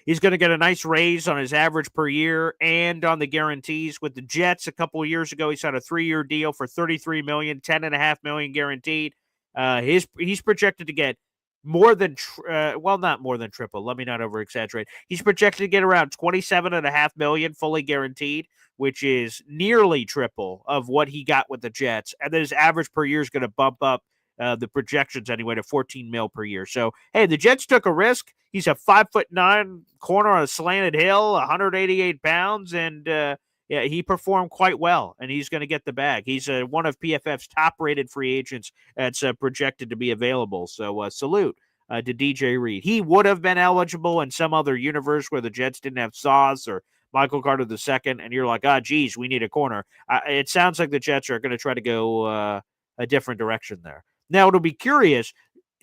He's going to get a nice raise on his average per year and on the guarantees. With the Jets a couple of years ago, he signed a 3-year deal for $33 million, $10.5 million guaranteed. He's projected to get more than, not more than triple. Let me not over-exaggerate. He's projected to get around $27.5 million fully guaranteed, which is nearly triple of what he got with the Jets. And then his average per year is going to bump up the projections anyway to $14 million per year. So, hey, the Jets took a risk. He's a 5'9" corner on a slanted hill, 188 pounds, and he performed quite well, and he's going to get the bag. He's one of PFF's top-rated free agents that's projected to be available. So, salute to DJ Reed. He would have been eligible in some other universe where the Jets didn't have Sauce or Michael Carter II, and you're like, geez, we need a corner. It sounds like the Jets are going to try to go a different direction there. Now, it'll be curious.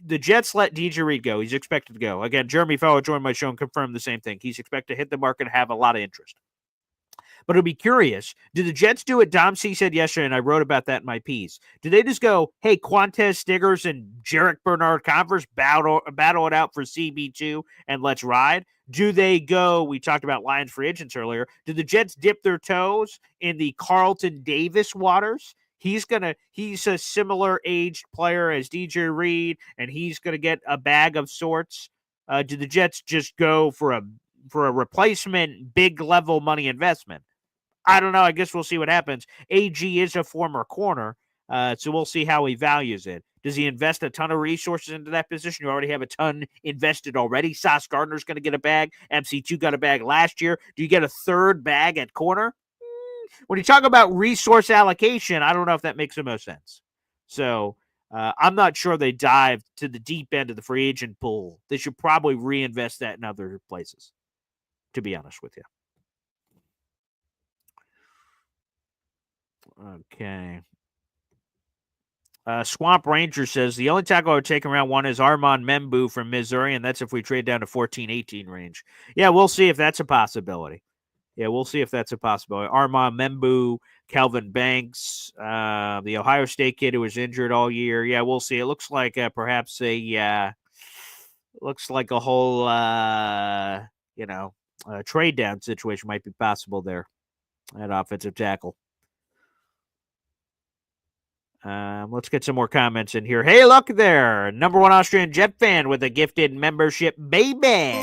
The Jets let DJ Reed go. He's expected to go. Again, Jeremy Fowler joined my show and confirmed the same thing. He's expected to hit the market and have a lot of interest. But it'll be curious. Do the Jets do what Dom C said yesterday, and I wrote about that in my piece? Do they just go, hey, Quantez Stiggers and Jarek Bernard-Converse battle it out for CB2 and let's ride? Do they go, we talked about Lions free agents earlier, do the Jets dip their toes in the Carlton Davis waters? He's a similar aged player as DJ Reed, and he's going to get a bag of sorts. Do the Jets just go for a replacement, big level money investment? I don't know. I guess we'll see what happens. AG is a former corner, so we'll see how he values it. Does he invest a ton of resources into that position? You already have a ton invested already. Sauce Gardner's going to get a bag. MC2 got a bag last year. Do you get a third bag at corner? When you talk about resource allocation, I don't know if that makes the most sense. So I'm not sure they dive to the deep end of the free agent pool. They should probably reinvest that in other places, to be honest with you. Okay. Swamp Ranger says, the only tackle I would take in round one is Armand Membu from Missouri, and that's if we trade down to 14-18 range. Yeah, we'll see if that's a possibility. Armand Membu, Calvin Banks, the Ohio State kid who was injured all year. Yeah, we'll see. It looks like perhaps a whole trade down situation might be possible there at offensive tackle. Let's get some more comments in here. Hey, look there. Number one Austrian Jet fan with a gifted membership, baby.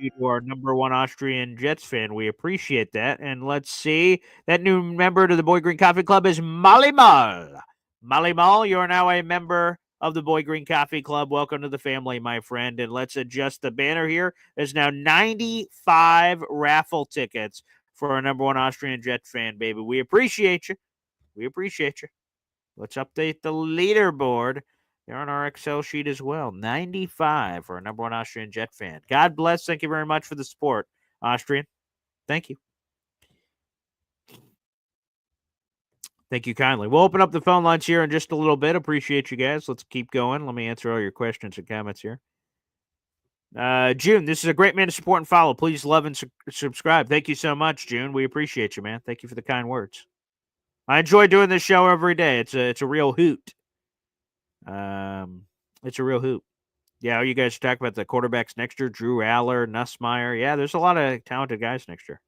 you to our number one Austrian Jets fan. We appreciate that. And let's see. That new member to the Boy Green Coffee Club is Molly Mall. Molly Mall, you are now a member of the Boy Green Coffee Club. Welcome to the family, my friend. And let's adjust the banner here. There's now 95 raffle tickets for our number one Austrian Jets fan, baby. We appreciate you. We appreciate you. Let's update the leaderboard. They're on our Excel sheet as well. 95 for our number one Austrian Jet fan. God bless. Thank you very much for the support, Austrian. Thank you. Thank you kindly. We'll open up the phone lines here in just a little bit. Appreciate you guys. Let's keep going. Let me answer all your questions and comments here. June, this is a great man to support and follow. Please love and subscribe. Thank you so much, June. We appreciate you, man. Thank you for the kind words. I enjoy doing this show every day. It's a real hoot. It's a real hoot. Yeah, you guys talk about the quarterbacks next year, Drew Aller, Nussmeier. Yeah, there's a lot of talented guys next year.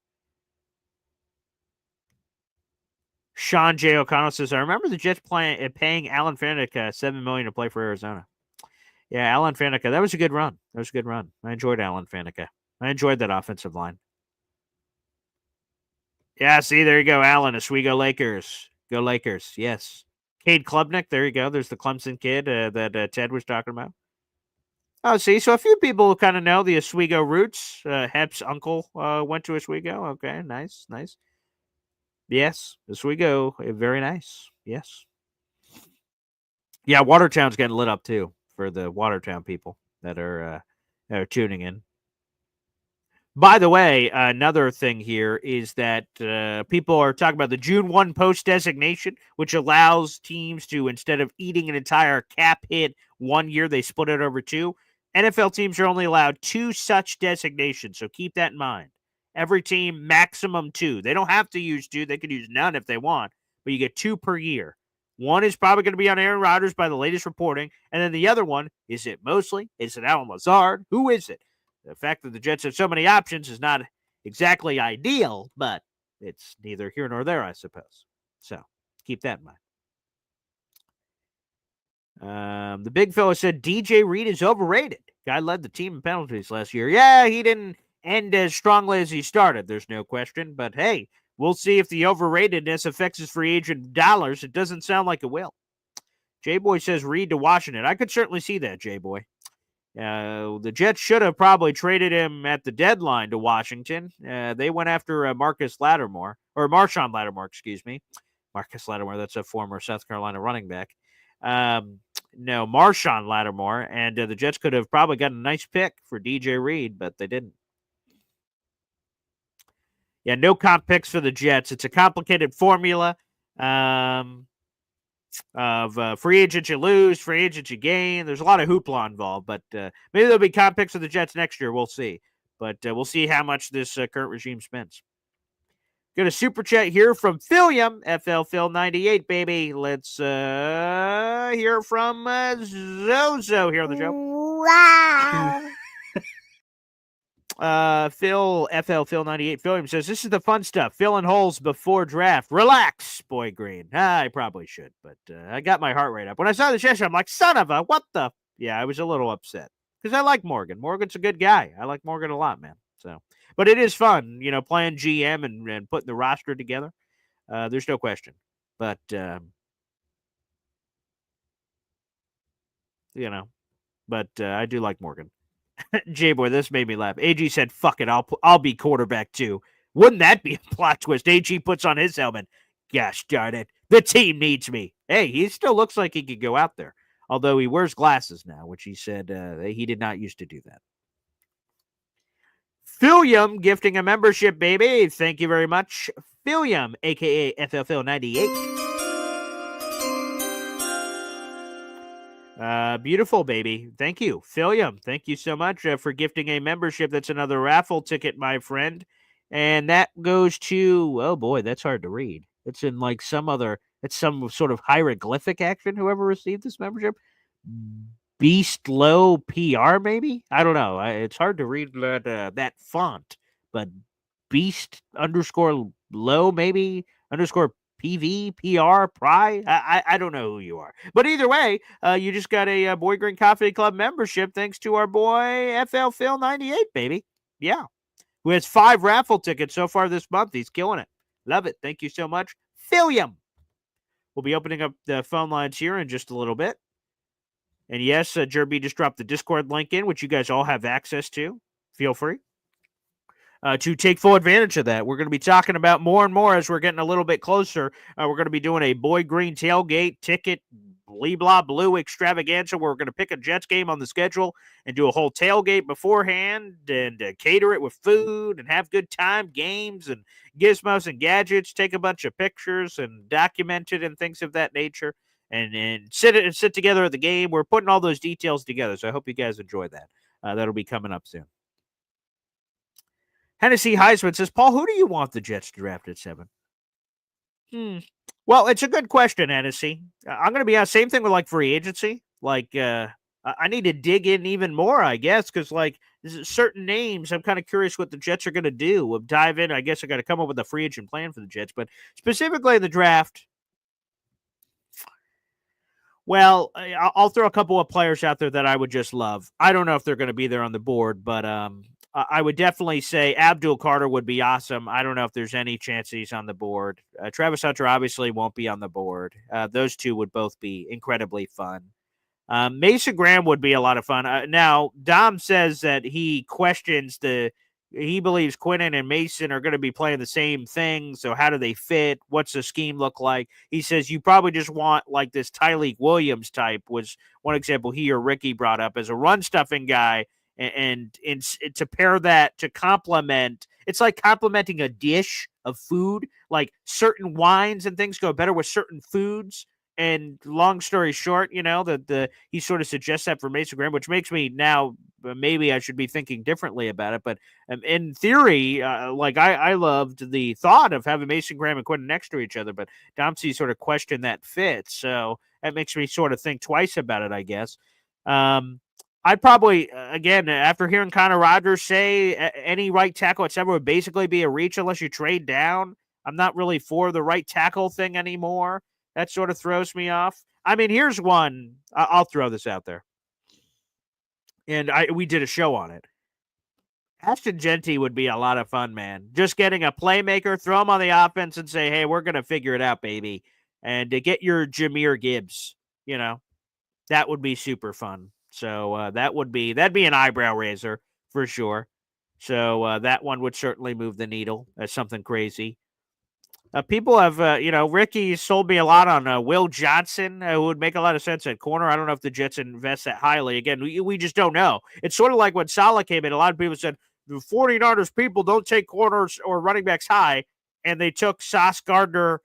Sean J. O'Connell says, I remember the Jets paying Alan Faneca $7 million to play for Arizona. Yeah, Alan Faneca. That was a good run. I enjoyed Alan Faneca. I enjoyed that offensive line. Yeah, see, there you go, Alan. Oswego Lakers. Go Lakers. Yes. Cade Klubnik. There you go. There's the Clemson kid that Ted was talking about. Oh, see, so a few people kind of know the Oswego roots. Hep's uncle went to Oswego. Okay, nice. Yes, Oswego, very nice. Yes. Yeah, Watertown's getting lit up too for the Watertown people that are tuning in. By the way, another thing here is that people are talking about the June 1 post designation, which allows teams to, instead of eating an entire cap hit 1 year, they split it over 2. NFL teams are only allowed 2 such designations, so keep that in mind. Every team, maximum 2. They don't have to use 2. They could use none if they want, but you get 2 per year. One is probably going to be on Aaron Rodgers by the latest reporting, and then the other one, is it Mosley? Is it Allen Lazard? Who is it? The fact that the Jets have so many options is not exactly ideal, but it's neither here nor there, I suppose. So keep that in mind. The big fella said DJ Reed is overrated. Guy led the team in penalties last year. Yeah, he didn't end as strongly as he started. There's no question. But hey, we'll see if the overratedness affects his free agent dollars. It doesn't sound like it will. J-Boy says Reed to Washington. I could certainly see that, J-Boy. The Jets should have probably traded him at the deadline to Washington. They went after Marshawn Lattimore, excuse me. Marcus Lattimore, that's a former South Carolina running back. No, Marshawn Lattimore, and the Jets could have probably gotten a nice pick for DJ Reed, but they didn't. Yeah, no comp picks for the Jets. It's a complicated formula of free agents you lose, free agents you gain. There's a lot of hoopla involved, but maybe there'll be comp picks for the Jets next year. We'll see. But we'll see how much this current regime spends. Got a super chat here from Philium, FL Phil 98, baby. Let's hear from Zozo here on the show. Wow. Phil, FL Phil 98, Philium says, this is the fun stuff. Filling holes before draft. Relax, Boy Green. I probably should, but I got my heart rate up. When I saw the session, I'm like, son of a, what the? Yeah, I was a little upset because I like Morgan. Morgan's a good guy. I like Morgan a lot, man. So, but it is fun, playing GM and putting the roster together. There's no question. But, I do like Morgan. J-Boy, this made me laugh. AG said, fuck it, I'll be quarterback too. Wouldn't that be a plot twist? AG puts on his helmet. Gosh darn it. The team needs me. Hey, he still looks like he could go out there. Although he wears glasses now, which he said he did not used to do that. Philium gifting a membership, baby. Thank you very much. Philium, a.k.a. FFL98. Beautiful, baby. Thank you. Philium, thank you so much for gifting a membership. That's another raffle ticket, my friend. And that goes to, oh boy, that's hard to read. It's in like some sort of hieroglyphic action, whoever received this membership. Beast Low PR, maybe? I don't know. It's hard to read that font, but Beast _low, maybe _PV, PR, Pry. I don't know who you are. But either way, you just got a Boy Green Coffee Club membership thanks to our boy FL Phil 98, baby. Yeah. Who has 5 raffle tickets so far this month. He's killing it. Love it. Thank you so much, William. We'll be opening up the phone lines here in just a little bit. And yes, Jerby just dropped the Discord link in, which you guys all have access to. Feel free to take full advantage of that. We're going to be talking about more and more as we're getting a little bit closer. We're going to be doing a Boy Green tailgate ticket, blee blah blue extravaganza, where we're going to pick a Jets game on the schedule and do a whole tailgate beforehand and cater it with food and have good time, games and gizmos and gadgets, take a bunch of pictures and document it and things of that nature. And sit together at the game. We're putting all those details together, so I hope you guys enjoy that. That'll be coming up soon. Hennessy Heisman says, Paul, who do you want the Jets to draft at 7? Well, it's a good question, Hennessy. I'm going to be honest, same thing with like free agency. Like, I need to dig in even more, I guess, because like certain names, I'm kind of curious what the Jets are going to do. We'll dive in. I guess I got to come up with a free agent plan for the Jets, but specifically in the draft. Well, I'll throw a couple of players out there that I would just love. I don't know if they're going to be there on the board, but I would definitely say Abdul Carter would be awesome. I don't know if there's any chance he's on the board. Travis Hunter obviously won't be on the board. Those two would both be incredibly fun. Mason Graham would be a lot of fun. Now, Dom says that he believes Quinnen and Mason are going to be playing the same thing. So how do they fit? What's the scheme look like? He says you probably just want like this Tyleek Williams type, was one example he or Ricky brought up, as a run stuffing guy. And to pair that to complement, it's like complementing a dish of food. Like certain wines and things go better with certain foods. And long story short, he sort of suggests that for Mason Graham, which makes me now maybe I should be thinking differently about it. But in theory, I loved the thought of having Mason Graham and Quinton next to each other. But Domsey sort of questioned that fit, so that makes me sort of think twice about it, I guess. I'd probably, again, after hearing Connor Rodgers say any right tackle at 7 would basically be a reach unless you trade down. I'm not really for the right tackle thing anymore. That sort of throws me off. I mean, here's one. I'll throw this out there. And we did a show on it. Ashton Genty would be a lot of fun, man. Just getting a playmaker, throw him on the offense and say, hey, we're going to figure it out, baby. And to get your Jahmyr Gibbs, that would be super fun. So that'd be an eyebrow raiser for sure. So that one would certainly move the needle as something crazy. People have, Ricky sold me a lot on Will Johnson, who would make a lot of sense at corner. I don't know if the Jets invest that highly. Again, we just don't know. It's sort of like when Saleh came in. A lot of people said, the 49ers people don't take corners or running backs high, and they took Sauce Gardner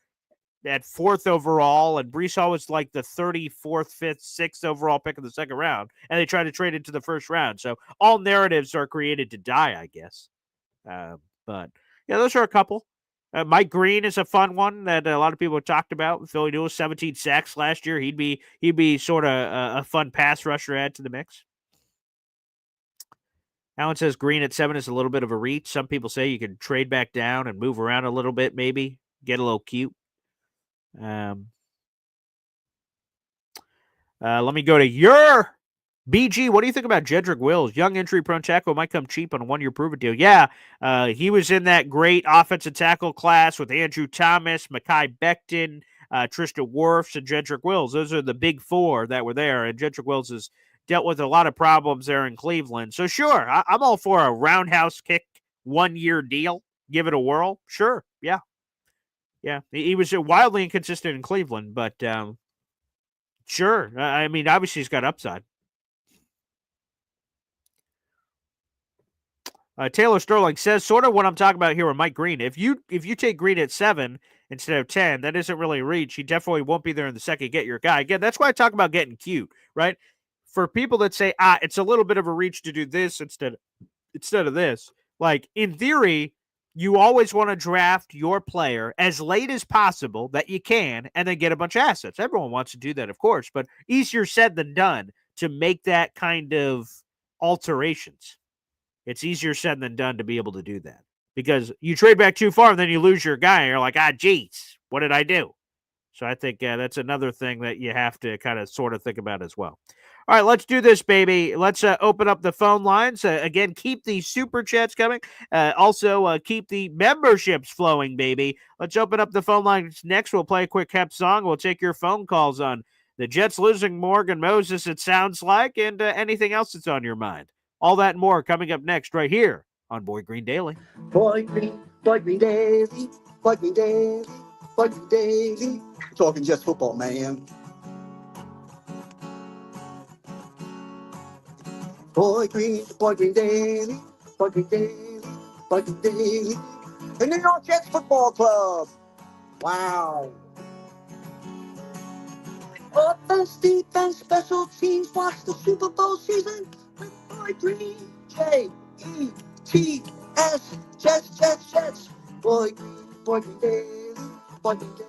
at 4th overall, and Brees Hall was like the 34th, 5th, 6th overall pick in the second round, and they tried to trade into the first round. So all narratives are created to die, I guess. But yeah, those are a couple. Mike Green is a fun one that a lot of people have talked about. Philly Newell, 17 sacks last year. He'd be sort of a fun pass rusher add to the mix. Alan says Green at 7 is a little bit of a reach. Some people say you can trade back down and move around a little bit, maybe get a little cute. Let me go to your BG. What do you think about Jedrick Wills? Young injury-prone tackle might come cheap on a 1-year prove-it deal. Yeah, he was in that great offensive tackle class with Andrew Thomas, Mekhi Becton, Tristan Wirfs, and Jedrick Wills. Those are the big 4 that were there, and Jedrick Wills has dealt with a lot of problems there in Cleveland. So sure, I'm all for a roundhouse kick 1-year deal. Give it a whirl. Sure, yeah. Yeah, he was wildly inconsistent in Cleveland, but sure. I mean, obviously he's got upside. Taylor Sterling says sort of what I'm talking about here with Mike Green. If you take Green at 7 instead of 10, that isn't really a reach. He definitely won't be there in the second. Get your guy. Again, that's why I talk about getting cute, right? For people that say, it's a little bit of a reach to do this instead of this. Like, in theory, you always want to draft your player as late as possible that you can and then get a bunch of assets. Everyone wants to do that, of course, but easier said than done to make that kind of alterations. It's easier said than done to be able to do that because you trade back too far and then you lose your guy and you're like, geez, what did I do? So I think that's another thing that you have to kind of sort of think about as well. All right, let's do this, baby. Let's open up the phone lines. Again, keep the super chats coming. Also, keep the memberships flowing, baby. Let's open up the phone lines next. We'll play a quick Hep song. We'll take your phone calls on the Jets losing Morgan Moses, it sounds like, and anything else that's on your mind. All that and more coming up next right here on Boy Green Daily. Boy Green Daily, Boy Green Daily, Boy Green Daily. Talking just football, man. Boy Green Daily, Boy Green Daily, Boy Green Daily. The New York Jets Football Club. Wow. Offense, defense, special teams. Watch the Super Bowl season with Boy Green. J-E-T-S. Jets. Boy Green Daily, Boy Green Daily.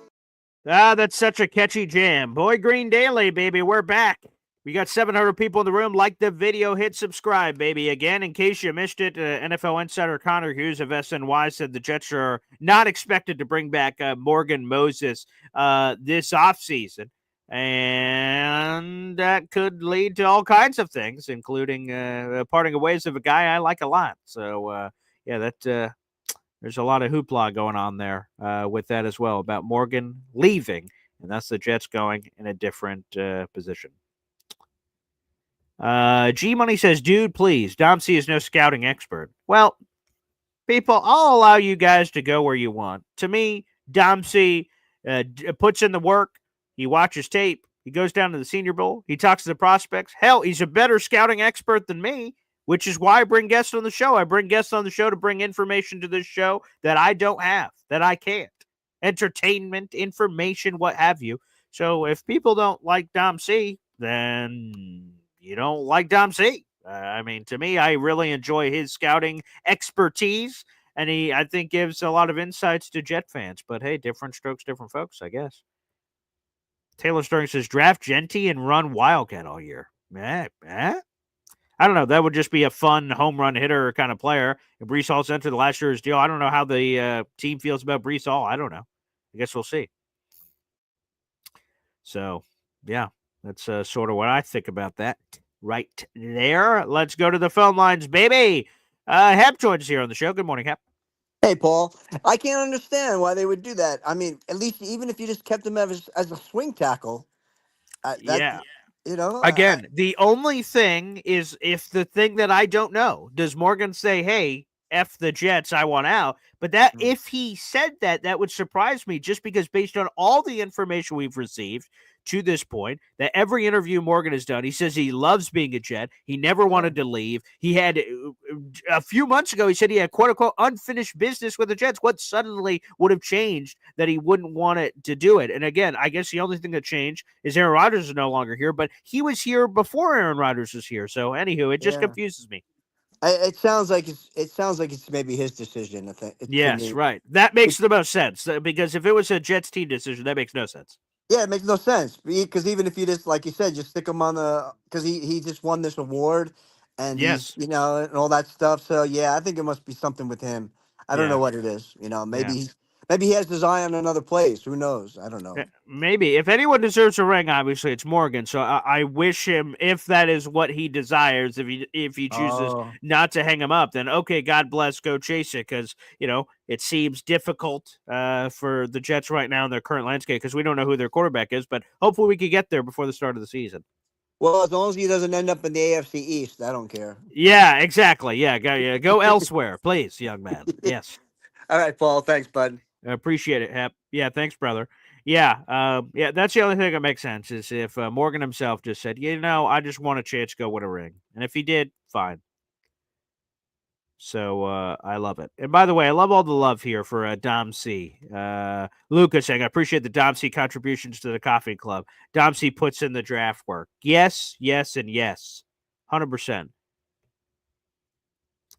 Ah, that's such a catchy jam. Boy Green Daily, baby. We're back. We got 700 people in the room. Like the video, hit subscribe, baby. Again, in case you missed it, NFL insider Connor Hughes of SNY said the Jets are not expected to bring back Morgan Moses this offseason. And that could lead to all kinds of things, including parting of ways of a guy I like a lot. So, there's a lot of hoopla going on there with that as well about Morgan leaving, and that's the Jets going in a different position. G Money says, dude, please, Dom C is no scouting expert. Well, people, I'll allow you guys to go where you want. To me, Dom C puts in the work. He watches tape. He goes down to the Senior Bowl. He talks to the prospects. Hell, he's a better scouting expert than me, which is why I bring guests on the show. I bring guests on the show to bring information to this show that I don't have, that I can't. Entertainment, information, what have you. So if people don't like Dom C, then you don't like Dom C. I mean, to me, I really enjoy his scouting expertise, and he, I think, gives a lot of insights to Jet fans. But hey, different strokes, different folks, I guess. Taylor Sterling says, draft Genty and run Wildcat all year. I don't know. That would just be a fun home run hitter kind of player. If Breece Hall's entered the last year's deal, I don't know how the team feels about Breece Hall. I don't know. I guess we'll see. So, yeah, that's sort of what I think about that right there. Let's go to the phone lines, baby. Hep joins us here on the show. Good morning, Hep. Hey, Paul. I can't understand why they would do that. I mean, at least even if you just kept him as a swing tackle, Again, the only thing is if the thing that I don't know, does Morgan say, hey, F the Jets, I want out? But that if he said that, that would surprise me just because based on all the information we've received to this point, that every interview Morgan has done, he says he loves being a Jet. He never wanted to leave. He had a few months ago, he said he had quote unquote unfinished business with the Jets. What suddenly would have changed that he wouldn't want it to do it? And again, I guess the only thing that changed is Aaron Rodgers is no longer here, but he was here before Aaron Rodgers was here. So anywho, it just confuses me. It sounds like it's maybe his decision. I think. Yes, right. That makes the most sense because if it was a Jets team decision, that makes no sense. Yeah, it makes no sense because even if you just, like you said, just stick him on because he just won this award and he's, and all that stuff. So yeah, I think it must be something with him. I don't know what it is. Maybe he has his eye on another place. Who knows? I don't know. Maybe if anyone deserves a ring, obviously it's Morgan. So I wish him, if that is what he desires, if he chooses not to hang him up, then okay, God bless, go chase it because it seems difficult for the Jets right now in their current landscape because we don't know who their quarterback is. But hopefully we could get there before the start of the season. Well, as long as he doesn't end up in the AFC East, I don't care. Yeah, exactly. Yeah, go elsewhere, please, young man. Yes. All right, Paul. Thanks, bud. I appreciate it, Hep. Yeah, thanks, brother. Yeah, that's the only thing that makes sense is if Morgan himself just said, I just want a chance to go win a ring. And if he did, fine. So I love it. And by the way, I love all the love here for Dom C. Lucas saying, I appreciate the Dom C contributions to the coffee club. Dom C puts in the draft work. Yes, and yes. 100%.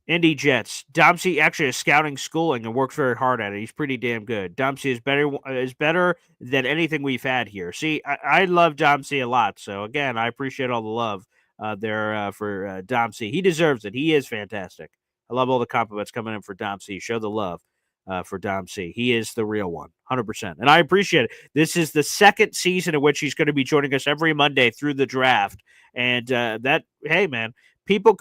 Indy Jets. Dom C actually is scouting schooling and works very hard at it. He's pretty damn good. Dom C is better than anything we've had here. See, I love Dom C a lot. So again, I appreciate all the love there for Dom C. He deserves it. He is fantastic. I love all the compliments coming in for Dom C. Show the love. for Dom C. He is the real one, 100%. And I appreciate it. This is the second season in which he's going to be joining us every Monday through the draft. And hey, man, people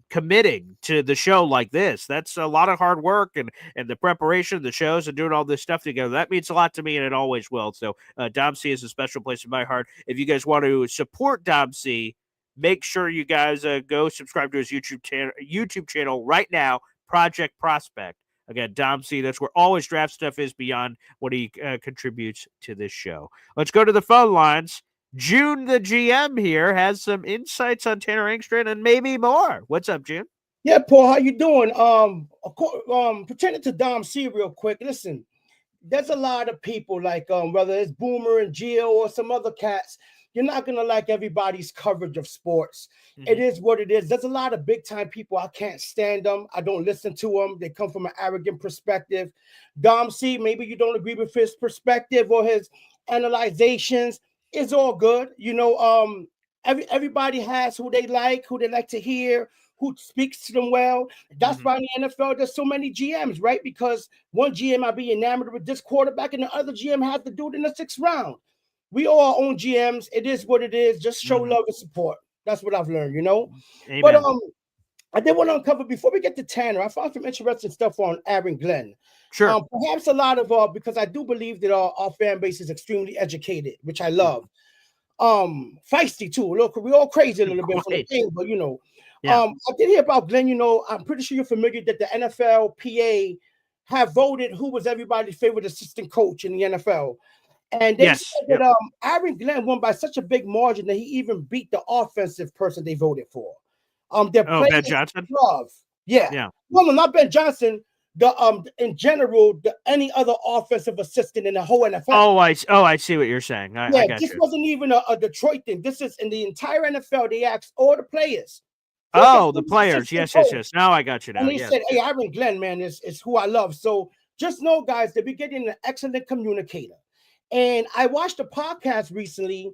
committing to the show like this, that's a lot of hard work, and the preparation of the shows and doing all this stuff together. That means a lot to me, and it always will. So Dom C is a special place in my heart. If you guys want to support Dom C, make sure you guys go subscribe to his YouTube channel right now, Project Prospect. Again, Dom C, that's where all his draft stuff is beyond what he contributes to this show. Let's go to the phone lines. June, the GM here, has some insights on Tanner Engstrand and maybe more. What's up, June? Yeah, Paul, how you doing? Pertaining to Dom C real quick, listen, there's a lot of people like whether it's Boomer and Gio or some other cats, you're not going to like everybody's coverage of sports. Mm-hmm. It is what it is. There's a lot of big-time people. I can't stand them. I don't listen to them. They come from an arrogant perspective. Dom C, maybe you don't agree with his perspective or his analyzations. It's all good. You know, everybody has who they like to hear, who speaks to them well. That's why in the NFL, there's so many GMs, right? Because one GM might be enamored with this quarterback and the other GM has to do it in the 6th round. We all own GMs. It is what it is. Just show love and support. That's what I've learned, you know? Amen. But I did want to uncover, before we get to Tanner, I found some interesting stuff on Aaron Glenn. Sure. Perhaps a lot of, because I do believe that our fan base is extremely educated, which I love. Feisty too. Look, we're all crazy a little bit for the thing, but you know, I did hear about Glenn. You know, I'm pretty sure you're familiar that the NFLPA have voted who was everybody's favorite assistant coach in the NFL. And they said that Aaron Glenn won by such a big margin that he even beat the offensive person they voted for. Ben Johnson? Yeah. Well, not Ben Johnson. In general, any other offensive assistant in the whole NFL. Oh, I see what you're saying. I got this you. wasn't even a Detroit thing. This is in the entire NFL. They asked all the players. The players. Yes. Now I got you. Now, and he said, "Hey, Aaron Glenn, man, is who I love." So just know, guys, that we're getting an excellent communicator. And I watched a podcast recently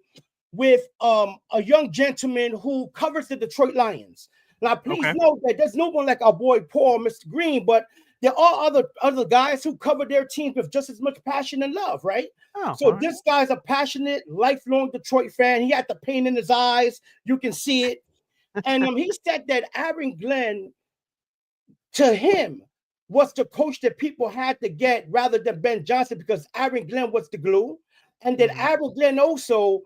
with a young gentleman who covers the Detroit Lions. Now, please know that there's no one like our boy Paul, Mr. Green, but there are other guys who cover their teams with just as much passion and love, right? This guy's a passionate, lifelong Detroit fan. He had the pain in his eyes. You can see it. And he said that Aaron Glenn, to him, was the coach that people had to get rather than Ben Johnson, because Aaron Glenn was the glue. And that Aaron Glenn also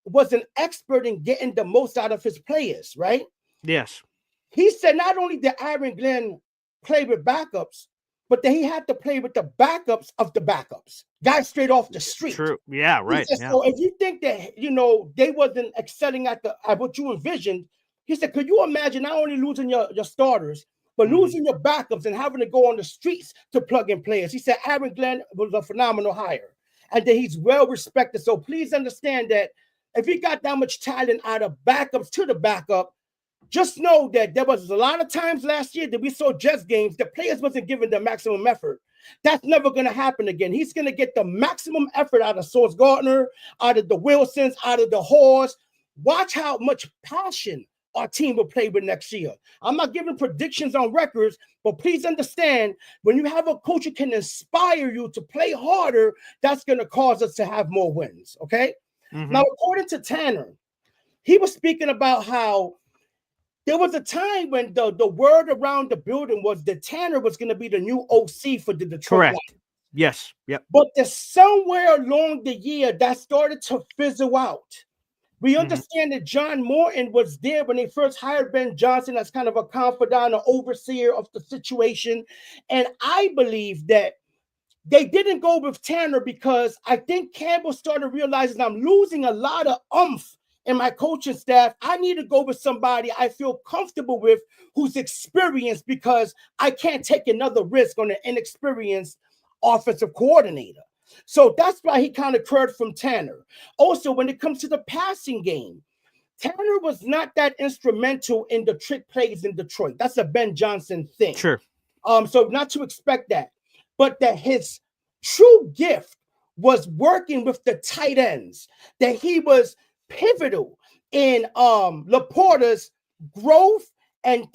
was an expert in getting the most out of his players, right? Yes. He said not only did Aaron Glenn play with backups, but that he had to play with the backups of the backups, guys straight off the street. True. Yeah, right. Said, so if you think that, you know, they wasn't excelling at what you envisioned, he said, could you imagine not only losing your starters, but losing your backups and having to go on the streets to plug in players? He said Aaron Glenn was a phenomenal hire and that he's well respected. So please understand that if he got that much talent out of backups to the backup, just know that there was a lot of times last year that we saw Jets games, the players wasn't given the maximum effort. That's never going to happen again. He's going to get the maximum effort out of Sauce Gardner, out of the Wilsons, out of the Horse. Watch how much passion our team will play with next year. I'm not giving predictions on records, but please understand, when you have a coach who can inspire you to play harder, that's going to cause us to have more wins, okay? Now, according to Tanner, he was speaking about how there was a time when the word around the building was that Tanner was going to be the new OC for the Detroit Lions. Yes. Yep. But there's somewhere along the year that started to fizzle out. We understand that John Morton was there when they first hired Ben Johnson as kind of a confidant, an overseer of the situation. And I believe that they didn't go with Tanner because I think Campbell started realizing I'm losing a lot of oomph in my coaching staff. I need to go with somebody I feel comfortable with who's experienced, because I can't take another risk on an inexperienced offensive coordinator. So that's why he kind of curved from Tanner. Also, when it comes to the passing game, Tanner was not that instrumental in the trick plays in Detroit. That's a Ben Johnson thing. Sure. So not to expect that, but that his true gift was working with the tight ends, that he was pivotal in Laporta's growth and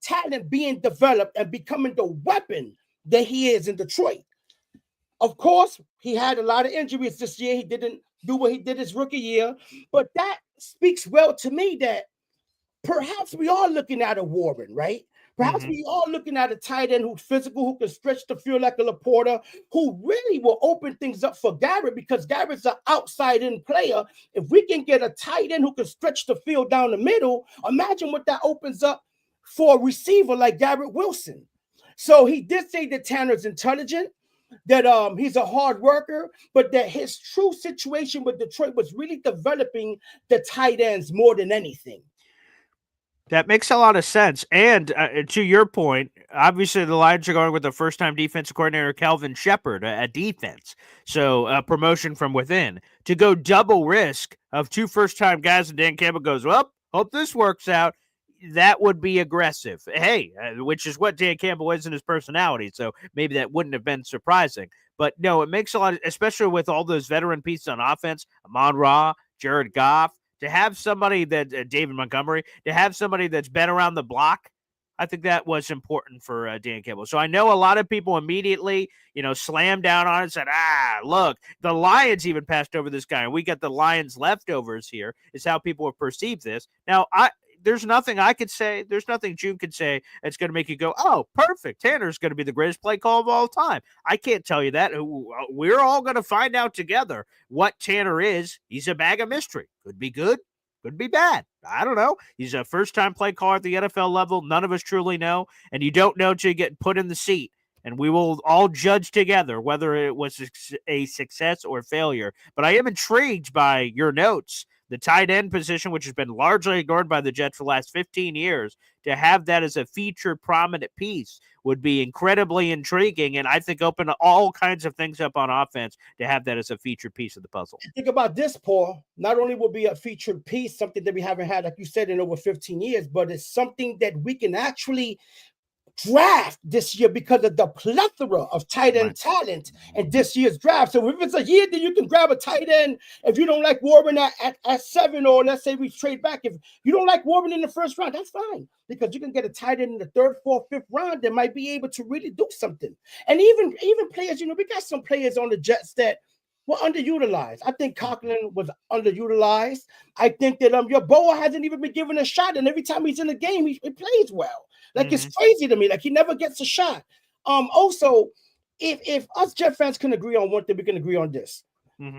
talent being developed and becoming the weapon that he is in Detroit. Of course, he had a lot of injuries this year. He didn't do what he did his rookie year, but that speaks well to me that perhaps we are looking at a Warren, right? Perhaps we are looking at a tight end who's physical, who can stretch the field like a Laporta, who really will open things up for Garrett because Garrett's an outside-in player. If we can get a tight end who can stretch the field down the middle, imagine what that opens up for a receiver like Garrett Wilson. So he did say that Tanner's intelligent, that he's a hard worker, but that his true situation with Detroit was really developing the tight ends more than anything. That makes a lot of sense. And to your point, obviously the Lions are going with the first-time defensive coordinator, Kelvin Shepard, at defense. So a promotion from within. To go double risk of 2 first-time guys and Dan Campbell goes, well, hope this works out. That would be aggressive. Hey, which is what Dan Campbell is in his personality. So maybe that wouldn't have been surprising. But no, it makes a lot, especially with all those veteran pieces on offense, Amon-Ra, Jared Goff, to have somebody that David Montgomery, to have somebody that's been around the block, I think that was important for Dan Campbell. So I know a lot of people immediately, slammed down on it and said, look, the Lions even passed over this guy, and we got the Lions leftovers here, is how people have perceived this. Now, there's nothing I could say. There's nothing June could say that's going to make you go, oh, perfect. Tanner's going to be the greatest play call of all time. I can't tell you that. We're all going to find out together what Tanner is. He's a bag of mystery. Could be good. Could be bad. I don't know. He's a first-time play caller at the NFL level. None of us truly know. And you don't know till you get put in the seat. And we will all judge together whether it was a success or failure. But I am intrigued by your notes. The tight end position, which has been largely ignored by the Jets for the last 15 years, to have that as a featured prominent piece would be incredibly intriguing, and I think open all kinds of things up on offense to have that as a featured piece of the puzzle. Think about this, Paul. Not only will be a featured piece, something that we haven't had, like you said, in over 15 years, but it's something that we can actually draft this year because of the plethora of tight end talent in this year's draft. So if it's a year that you can grab a tight end, if you don't like Warren at 7, or let's say we trade back, if you don't like Warren in the first round, that's fine, because you can get a tight end in the 3rd, 4th, 5th round that might be able to really do something. And even players, we got some players on the Jets that were underutilized. I think Conklin was underutilized. I think that your Boa hasn't even been given a shot, and every time he's in the game, he plays well. Like, it's crazy to me. Like, he never gets a shot. Also, if us Jet fans can agree on one thing, we can agree on this.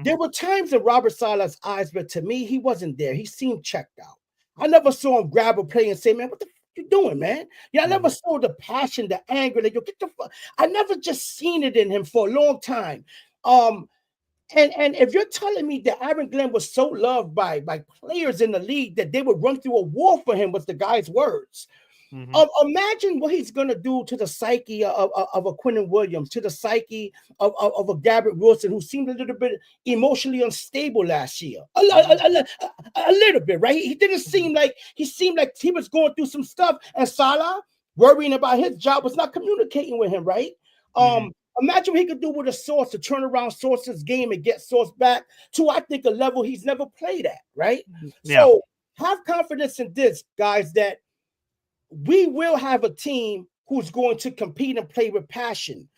There were times in Robert Saleh's eyes, but to me, he wasn't there. He seemed checked out. I never saw him grab a play and say, man, what the fuck you doing, man? I never saw the passion, the anger. Like, yo, get the fuck. I never just seen it in him for a long time. And if you're telling me that Aaron Glenn was so loved by players in the league that they would run through a wall for him, was the guy's words. Imagine what he's going to do to the psyche of a Quincy Williams, to the psyche of a Garrett Wilson, who seemed a little bit emotionally unstable last year. A little bit, right? He didn't seem like he was going through some stuff, and Salah, worrying about his job, was not communicating with him, right? Imagine what he could do with a Source, to turn around Source's game and get Source back to, I think, a level he's never played at, right? Yeah. So have confidence in this, guys, that we will have a team who's going to compete and play with passion.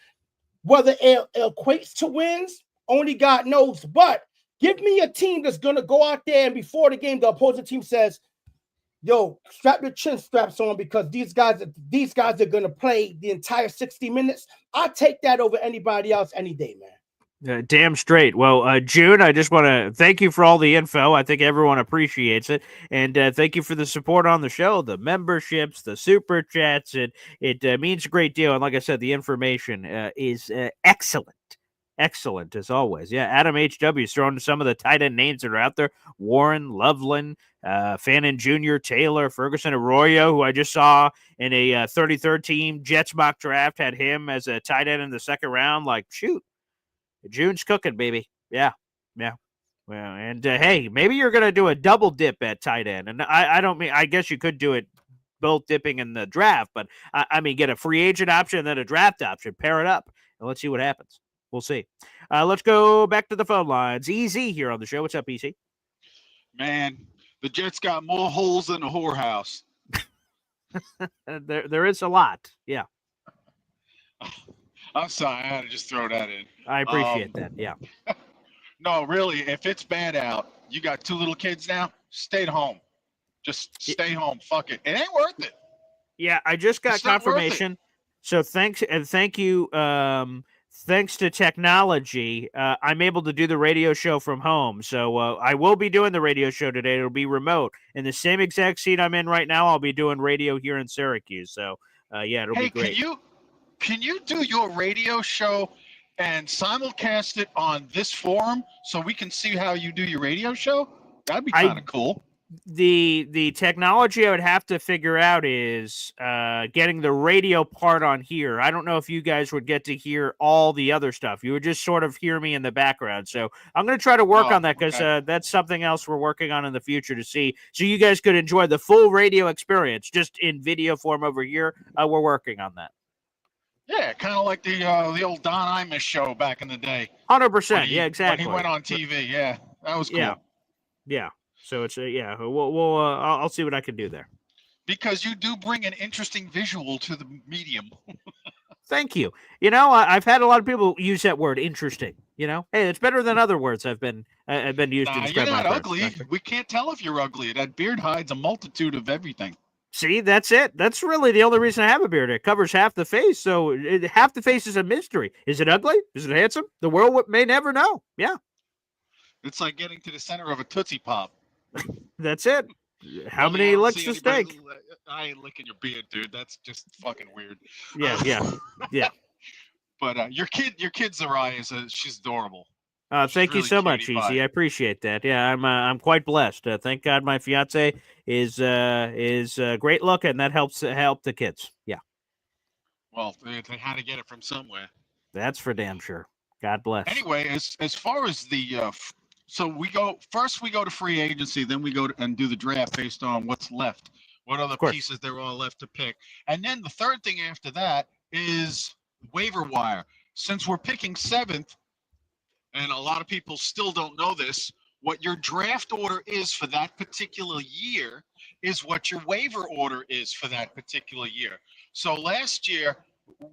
Whether it equates to wins, only God knows. But give me a team that's going to go out there and before the game, the opposing team says, yo, strap your chin straps on, because these guys are going to play the entire 60 minutes. I'll take that over anybody else any day, man. Damn straight. Well, June, I just want to thank you for all the info. I think everyone appreciates it. And thank you for the support on the show, the memberships, the super chats. It means a great deal. And like I said, the information is excellent. Excellent, as always. Yeah, Adam H.W. is throwing some of the tight end names that are out there. Warren, Loveland, Fannin Jr., Taylor, Ferguson, Arroyo, who I just saw in a 33rd team Jets mock draft, had him as a tight end in the 2nd round. Like, shoot. June's cooking, baby. Yeah. Well, and hey, maybe you're going to do a double dip at tight end. And I don't mean, I guess you could do it both dipping in the draft, but I mean, get a free agent option and then a draft option, pair it up, and let's see what happens. We'll see. Let's go back to the phone lines. Easy here on the show. What's up, Easy? Man, the Jets got more holes than a whorehouse. There is a lot. Yeah, I'm sorry, I had to just throw that in. I appreciate that. Yeah. No, really, if it's bad out, you got 2 little kids now, stay at home. Just stay home. Fuck it. It ain't worth it. Yeah, I just got It's not worth it. confirmation. So thanks and thank you. Thanks to technology, I'm able to do the radio show from home. So I will be doing the radio show today. It'll be remote. In the same exact seat I'm in right now, I'll be doing radio here in Syracuse. So yeah, it'll be great. Can you do your radio show and simulcast it on this forum so we can see how you do your radio show? That'd be kind of cool. The technology I would have to figure out is getting the radio part on here. I don't know if you guys would get to hear all the other stuff. You would just sort of hear me in the background. So I'm going to try to work on that because that's something else we're working on in the future to see. So you guys could enjoy the full radio experience just in video form over here. We're working on that. Yeah, kind of like the old Don Imus show back in the day. 100%. Yeah, exactly. When he went on TV. Yeah, that was cool. Yeah. So it's I'll see what I can do there. Because you do bring an interesting visual to the medium. Thank you. I've had a lot of people use that word interesting. Hey, it's better than other words I've been used to describe. You're not ugly. We can't tell if you're ugly. That beard hides a multitude of everything. See, that's it. That's really the only reason I have a beard. It covers half the face, so half the face is a mystery. Is it ugly? Is it handsome? The world may never know. Yeah. It's like getting to the center of a Tootsie Pop. That's it. How many licks to steak? I ain't licking your beard, dude. That's just fucking weird. Yeah. But your kid Zariah she's adorable. Thank you so much, Easy. I appreciate that. Yeah, I'm quite blessed. Thank God my fiance is great looking. That help the kids. Yeah. Well, they had to get it from somewhere. That's for damn sure. God bless. Anyway, as far as the so we go to free agency, then we go and do the draft based on what's left, what other pieces there are left to pick, and then the third thing after that is waiver wire. Since we're picking 7th, and a lot of people still don't know this, what your draft order is for that particular year is what your waiver order is for that particular year. So last year,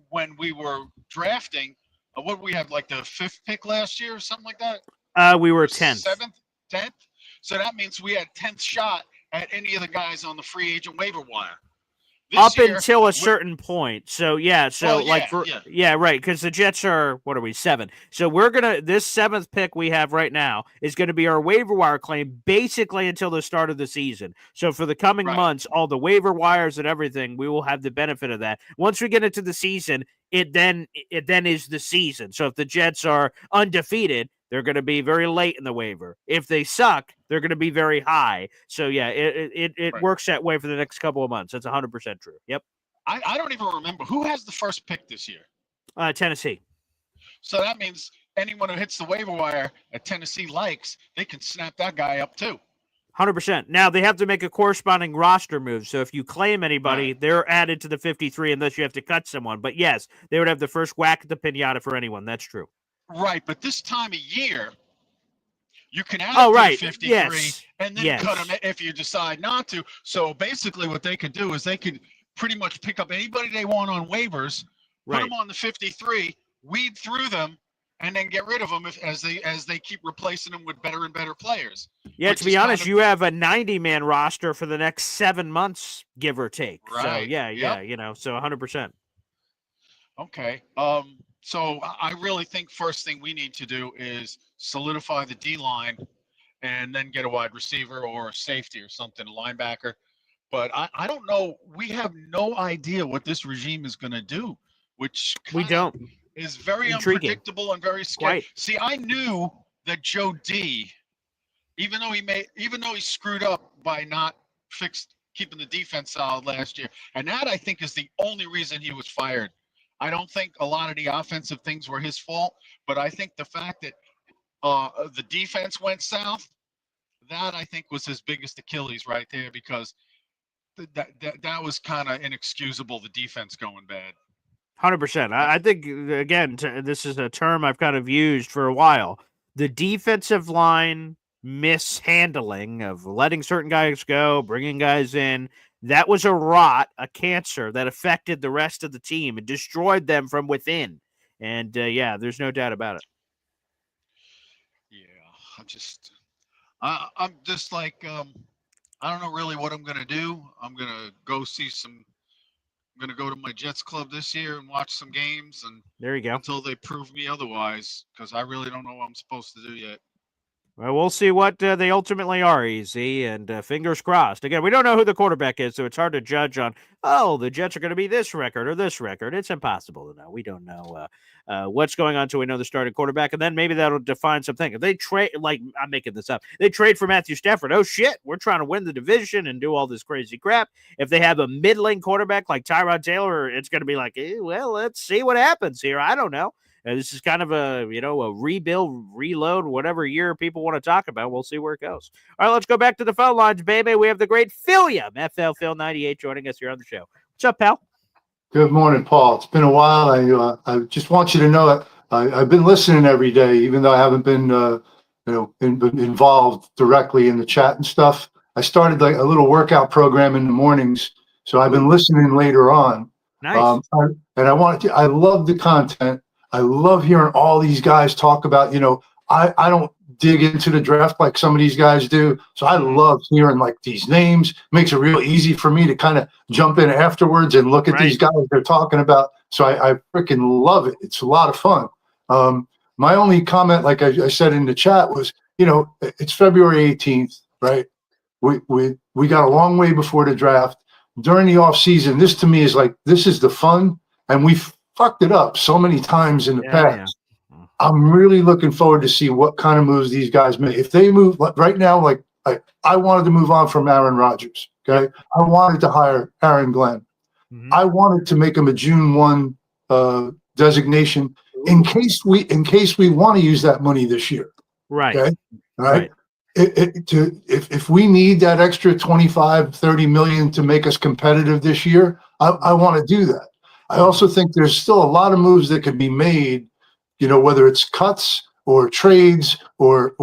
when we were drafting, what did we have, like the 5th pick last year or something like that? We were 10th. 10th? So that means we had 10th shot at any of the guys on the free agent waiver wire. Up until a certain point. So, right, because the Jets are, 7? So this 7th pick we have right now is going to be our waiver wire claim basically until the start of the season. So for the coming months, all the waiver wires and everything, we will have the benefit of that. Once we get into the season, it then is the season. So if the Jets are undefeated, they're going to be very late in the waiver. If they suck, they're going to be very high. So, yeah, it works that way for the next couple of months. That's 100% true. Yep. I don't even remember. Who has the first pick this year? Tennessee. So that means anyone who hits the waiver wire at Tennessee likes, they can snap that guy up too. 100%. Now, they have to make a corresponding roster move. So if you claim anybody, they're added to the 53 unless you have to cut someone. But, yes, they would have the first whack at the pinata for anyone. That's true. Right, but this time of year, you can add to the 53 and then cut them if you decide not to. So basically what they could do is they could pretty much pick up anybody they want on waivers, put them on the 53, weed through them, and then get rid of them as they keep replacing them with better and better players. Yeah, to be honest, you have a 90-man roster for the next 7 months, give or take. Right. So, so 100%. Okay. So I really think first thing we need to do is solidify the D-line and then get a wide receiver or a safety or something, a linebacker. But I don't know. We have no idea what this regime is going to do, which we don't. Is very unpredictable and very scary. See, I knew that Joe D, even though he screwed up by not keeping the defense solid last year, and that I think is the only reason he was fired. I don't think a lot of the offensive things were his fault, but I think the fact that the defense went south, that I think was his biggest Achilles right there, because that was kind of inexcusable, the defense going bad. 100%. I think, again, this is a term I've kind of used for a while. The defensive line mishandling of letting certain guys go, bringing guys in, That was a rot, a cancer that affected the rest of the team and destroyed them from within. And yeah, there's no doubt about it. Yeah, I'm just like, I don't know really what I'm gonna do. I'm gonna go I'm gonna go to my Jets club this year and watch some games, and there you go, until they prove me otherwise, because I really don't know what I'm supposed to do yet. Well, we'll see what they ultimately are, Easy, and fingers crossed. Again, we don't know who the quarterback is, so it's hard to judge on, the Jets are going to be this record or this record. It's impossible to know. We don't know what's going on until we know the starting quarterback, and then maybe that'll define something. If they trade, like, I'm making this up, they trade for Matthew Stafford, oh, shit, we're trying to win the division and do all this crazy crap. If they have a middling quarterback like Tyrod Taylor, it's going to be like, well, let's see what happens here. I don't know. This is kind of a rebuild, reload, whatever year people want to talk about. We'll see where it goes. All right, let's go back to the phone lines, baby. We have the great Philium, FL Phil 98, joining us here on the show. What's up, pal? Good morning, Paul. It's been a while. I just want you to know that I've been listening every day, even though I haven't been involved directly in the chat and stuff. I started like a little workout program in the mornings, so I've been listening later on. Nice. I love the content. I love hearing all these guys talk about, I don't dig into the draft like some of these guys do. So I love hearing like these names. Makes it real easy for me to kind of jump in afterwards and look at these guys they're talking about. So I freaking love it. It's a lot of fun. My only comment, like I said in the chat, was, it's February 18th, right? We got a long way before the draft. During the offseason, this to me is like, this is the fun. And we've fucked it up so many times in the past. Yeah. I'm really looking forward to see what kind of moves these guys make. If they move right now, like I wanted to move on from Aaron Rodgers. Okay. I wanted to hire Aaron Glenn. Mm-hmm. I wanted to make him a June 1 designation in case we want to use that money this year. Right. Okay. All right. If we need that extra 25-30 million to make us competitive this year, I want to do that. I also think there's still a lot of moves that could be made, whether it's cuts or trades or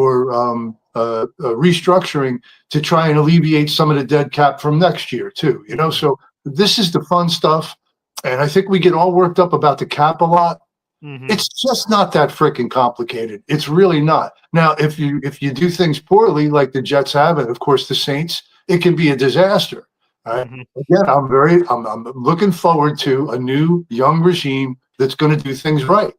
restructuring to try and alleviate some of the dead cap from next year too. So this is the fun stuff, and I think we get all worked up about the cap a lot. Mm-hmm. It's just not that freaking complicated. It's really not. Now, if you do things poorly, like the Jets have, and of course the Saints, it can be a disaster. Right. Mm-hmm. Again, I'm looking forward to a new young regime that's going to do things right.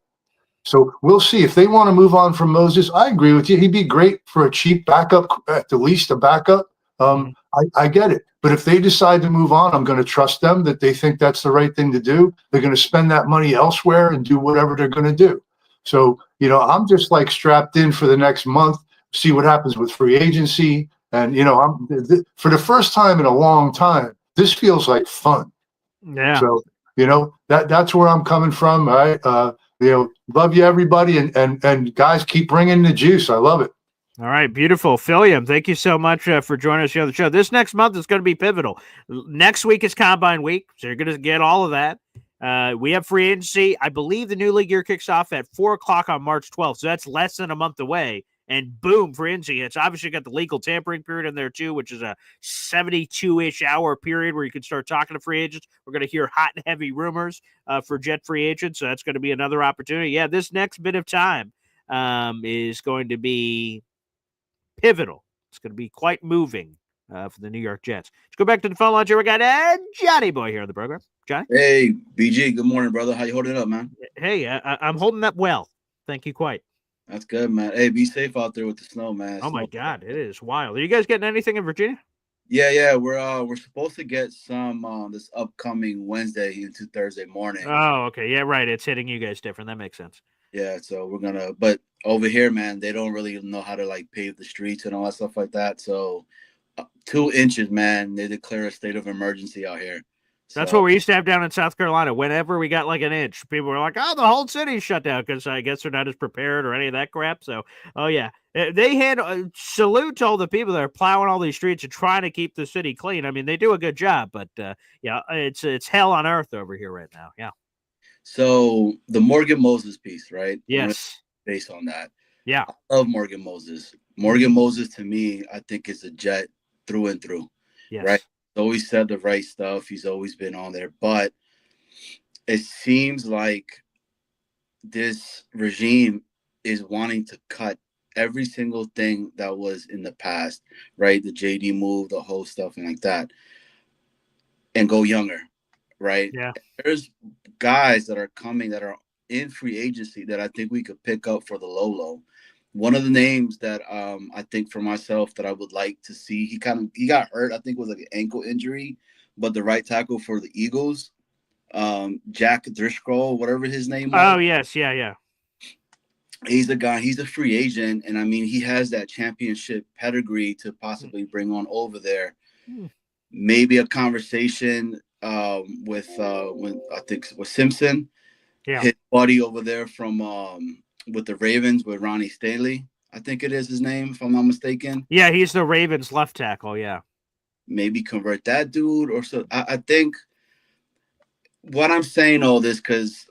So we'll see. If they want to move on from Moses, I agree with you. He'd be great for a cheap backup, at the least a backup. I get it. But if they decide to move on, I'm going to trust them that they think that's the right thing to do. They're going to spend that money elsewhere and do whatever they're going to do. So, I'm just like strapped in for the next month, see what happens with free agency. And, for the first time in a long time, this feels like fun. Yeah. So, that's where I'm coming from. All right. Love you, everybody. And guys, keep bringing the juice. I love it. All right. Beautiful. Philium, thank you so much for joining us here on the show. This next month is going to be pivotal. Next week is Combine Week, so you're going to get all of that. We have free agency. I believe the new league year kicks off at 4:00 on March 12th, so that's less than a month away. And boom, free agency. It's obviously got the legal tampering period in there too, which is a 72-ish hour period where you can start talking to free agents. We're going to hear hot and heavy rumors for Jet free agents, so that's going to be another opportunity. Yeah, this next bit of time is going to be pivotal. It's going to be quite moving for the New York Jets. Let's go back to the phone line here. We got Johnny Boy here on the program. Johnny? Hey, BG. Good morning, brother. How you holding up, man? Hey, I'm holding up well. Thank you quite. That's good, man. Hey, be safe out there with the snow, man. Oh my God, it is wild. Are you guys getting anything in Virginia? Yeah. We're supposed to get some this upcoming Wednesday into Thursday morning. Oh, okay. Yeah, right. It's hitting you guys different. That makes sense. Yeah, so but over here, man, they don't really know how to like pave the streets and all that stuff like that. So 2 inches, man, they declare a state of emergency out here. That's what we used to have down in South Carolina. Whenever we got like an inch, people were like, oh, the whole city's shut down because I guess they're not as prepared or any of that crap. So, oh, yeah. They had salute to all the people that are plowing all these streets and trying to keep the city clean. I mean, they do a good job, but, yeah, it's hell on earth over here right now. Yeah. So the Morgan Moses piece, right? Yes. Based on that. Yeah. I love Morgan Moses. Morgan Moses, to me, I think is a Jet through and through. Yes. Right? always said the right stuff. He's always been on there. But it seems like this regime is wanting to cut every single thing that was in the past, right? The JD move, the whole stuff and like that, and go younger, right? Yeah. There's guys that are coming that are in free agency that I think we could pick up for the low. One of the names that I think for myself that I would like to see, he got hurt. I think it was like an ankle injury, but the right tackle for the Eagles, Jack Driscoll, whatever his name was. Oh, yes. Yeah. He's the guy. He's a free agent, and I mean, he has that championship pedigree to possibly bring on over there. Maybe a conversation with Simpson, his buddy over there from with the Ravens with Ronnie Staley. I think it is his name, if I'm not mistaken. Yeah, he's the Ravens left tackle. Yeah, maybe convert that dude or so. I think what I'm saying all this because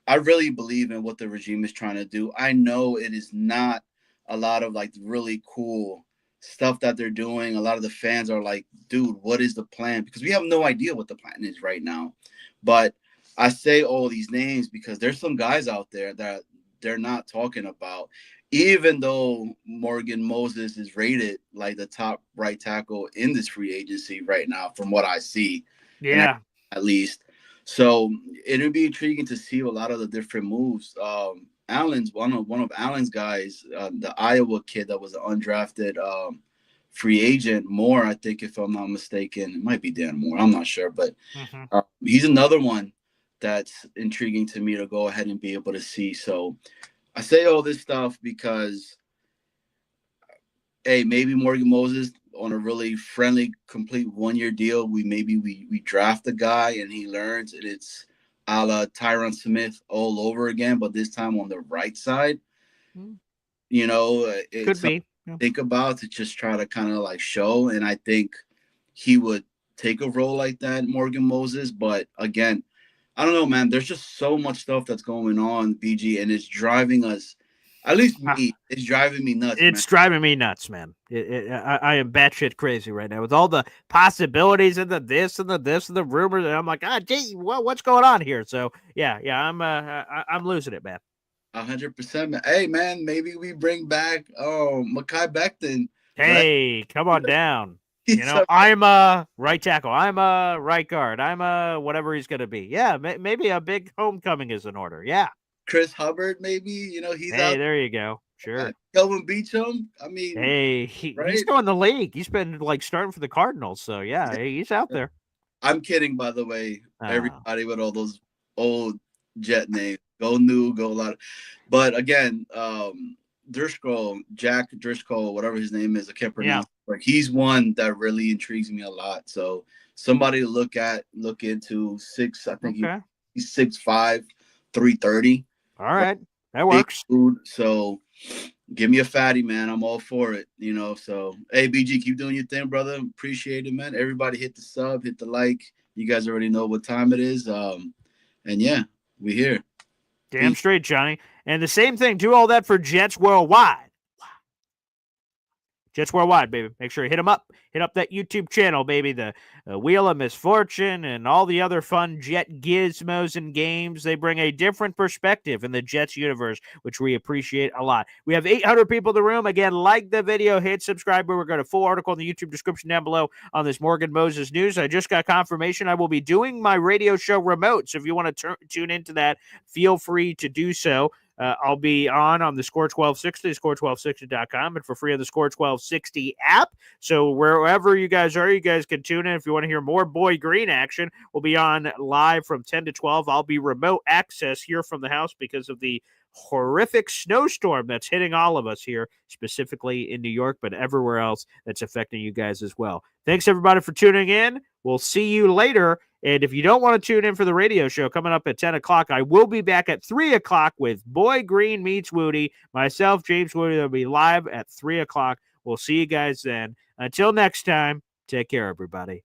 I really believe in what the regime is trying to do. I know it is not a lot of like really cool stuff that they're doing. A lot of the fans are like, dude, what is the plan? Because we have no idea what the plan is right now. But I say all these names because there's some guys out there that they're not talking about, even though Morgan Moses is rated like the top right tackle in this free agency right now, from what I see. Yeah. At least. So it'll be intriguing to see a lot of the different moves. Allen's one of Allen's guys, the Iowa kid that was an undrafted free agent, Moore, I think, if I'm not mistaken. It might be Dan Moore. I'm not sure, but he's another one that's intriguing to me to go ahead and be able to see. So I say all this stuff because, hey, maybe Morgan Moses on a really friendly, complete one-year deal, we draft a guy and he learns, and it's a la Tyron Smith all over again, but this time on the right side. You know, could be. Think about to just try to kind of like show, and I think he would take a role like that, Morgan Moses. But again, I don't know, man. There's just so much stuff that's going on, BG, and it's driving us. At least me, it's driving me nuts. It's driving me nuts, man. I am batshit crazy right now with all the possibilities and the this and the this and the rumors. And I'm like, gee, what's going on here? So yeah, I'm losing it, man. 100%, man. Hey, man, maybe we bring back Mekhi Becton. Hey, right? Come on down. You know, I'm a right tackle. I'm a right guard. I'm a whatever he's going to be. Yeah, maybe a big homecoming is in order. Yeah. Chris Hubbard, maybe, you know, he's hey, out. There you go. Sure. Kelvin Beachum. I mean, hey, he's still in the league. He's been like starting for the Cardinals. So yeah, he's out there. I'm kidding, by the way. Everybody with all those old Jet names. Go new, go a lot. But again, Driscoll, Jack Driscoll, whatever his name is, I can't pronounce it. Like, he's one that really intrigues me a lot. So somebody to look into. I think he's 6'5", 330. All right. That works. So give me a fatty, man. I'm all for it, you know. So, hey, BG, keep doing your thing, brother. Appreciate it, man. Everybody hit the sub, hit the like. You guys already know what time it is. And, yeah, we here. Damn straight, Johnny. And the same thing, do all that for Jets Worldwide. Jets Worldwide, baby. Make sure you hit them up. Hit up that YouTube channel, baby. The Wheel of Misfortune and all the other fun Jet gizmos and games. They bring a different perspective in the Jets universe, which we appreciate a lot. We have 800 people in the room. Again, like the video, hit subscribe. We're going to full article in the YouTube description down below on this Morgan Moses news. I just got confirmation I will be doing my radio show remote. So if you want to tune into that, feel free to do so. I'll be on the Score 1260, score1260.com, and for free on the Score 1260 app. So wherever you guys are, you guys can tune in. If you want to hear more Boy Green action, we'll be on live from 10 to 12. I'll be remote access here from the house because of the horrific snowstorm that's hitting all of us here, specifically in New York, but everywhere else that's affecting you guys as well. Thanks, everybody, for tuning in. We'll see you later. And if you don't want to tune in for the radio show coming up at 10 o'clock, I will be back at 3 o'clock with Boy Green Meets Woody. Myself, James Woody, will be live at 3 o'clock. We'll see you guys then. Until next time, take care, everybody.